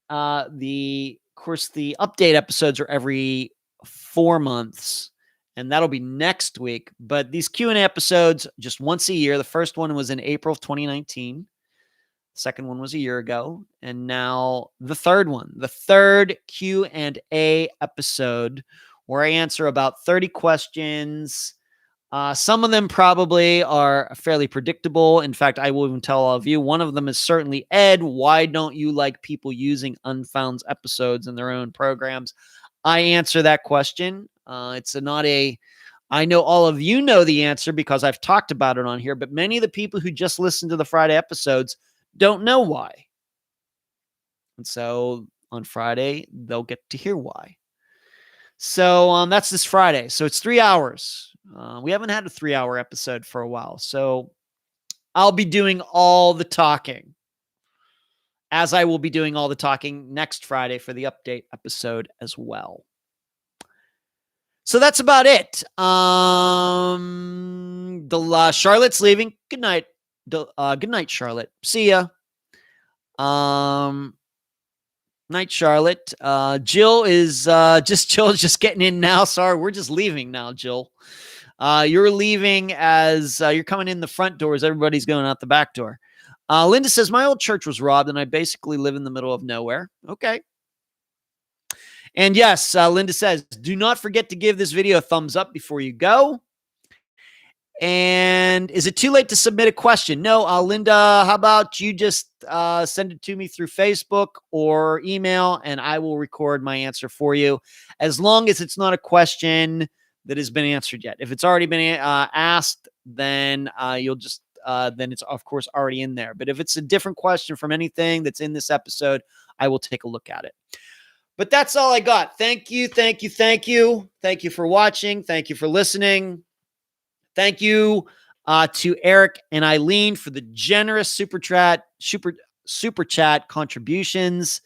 Of course, the update episodes are every 4 months, and that'll be next week. But these Q&A episodes, just once a year. The first one was in April of 2019. The second one was a year ago. And now the third one, the third Q&A episode, where I answer about 30 questions. Some of them probably are fairly predictable. In fact, I will even tell all of you, one of them is certainly, Ed, why don't you like people using Unfound's episodes in their own programs? I answer that question. I know all of you know the answer because I've talked about it on here, but many of the people who just listen to the Friday episodes don't know why. And so on Friday, they'll get to hear why. So that's this Friday. So it's 3 hours. We haven't had a 3-hour episode for a while. So I'll be doing all the talking, as I will be doing all the talking next Friday for the update episode as well. So that's about it. Charlotte's leaving. Good night. Good night, Charlotte. See ya. Night, Charlotte. Jill is just getting in now. Sorry, we're just leaving now, Jill. You're leaving as you're coming in the front doors. Everybody's going out the back door. Linda says, my old church was robbed and I basically live in the middle of nowhere. Okay. And yes, Linda says, do not forget to give this video a thumbs up before you go. And is it too late to submit a question? No, Linda, how about you just send it to me through Facebook or email, and I will record my answer for you, as long as it's not a question that has been answered yet. If it's already been asked, then you'll just then it's, of course, already in there. But if it's a different question from anything that's in this episode, I will take a look at it. But that's all I got. Thank you, thank you, thank you. Thank you for watching. Thank you for listening. Thank you to Eric and Eileen for the generous super chat contributions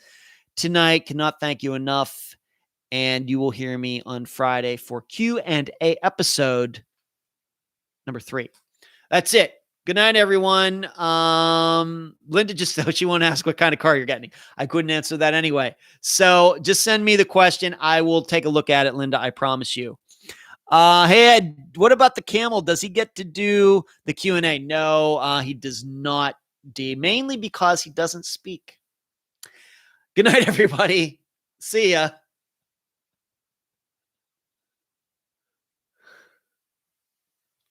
tonight. Cannot thank you enough. And you will hear me on Friday for Q&A episode number 3. That's it. Good night, everyone. Linda just said she wanted to ask what kind of car you're getting. I couldn't answer that anyway. So just send me the question. I will take a look at it, Linda. I promise you. Hey, Ed, what about the camel? Does he get to do the Q&A? No, he does not, D, mainly because he doesn't speak. Good night, everybody. See ya.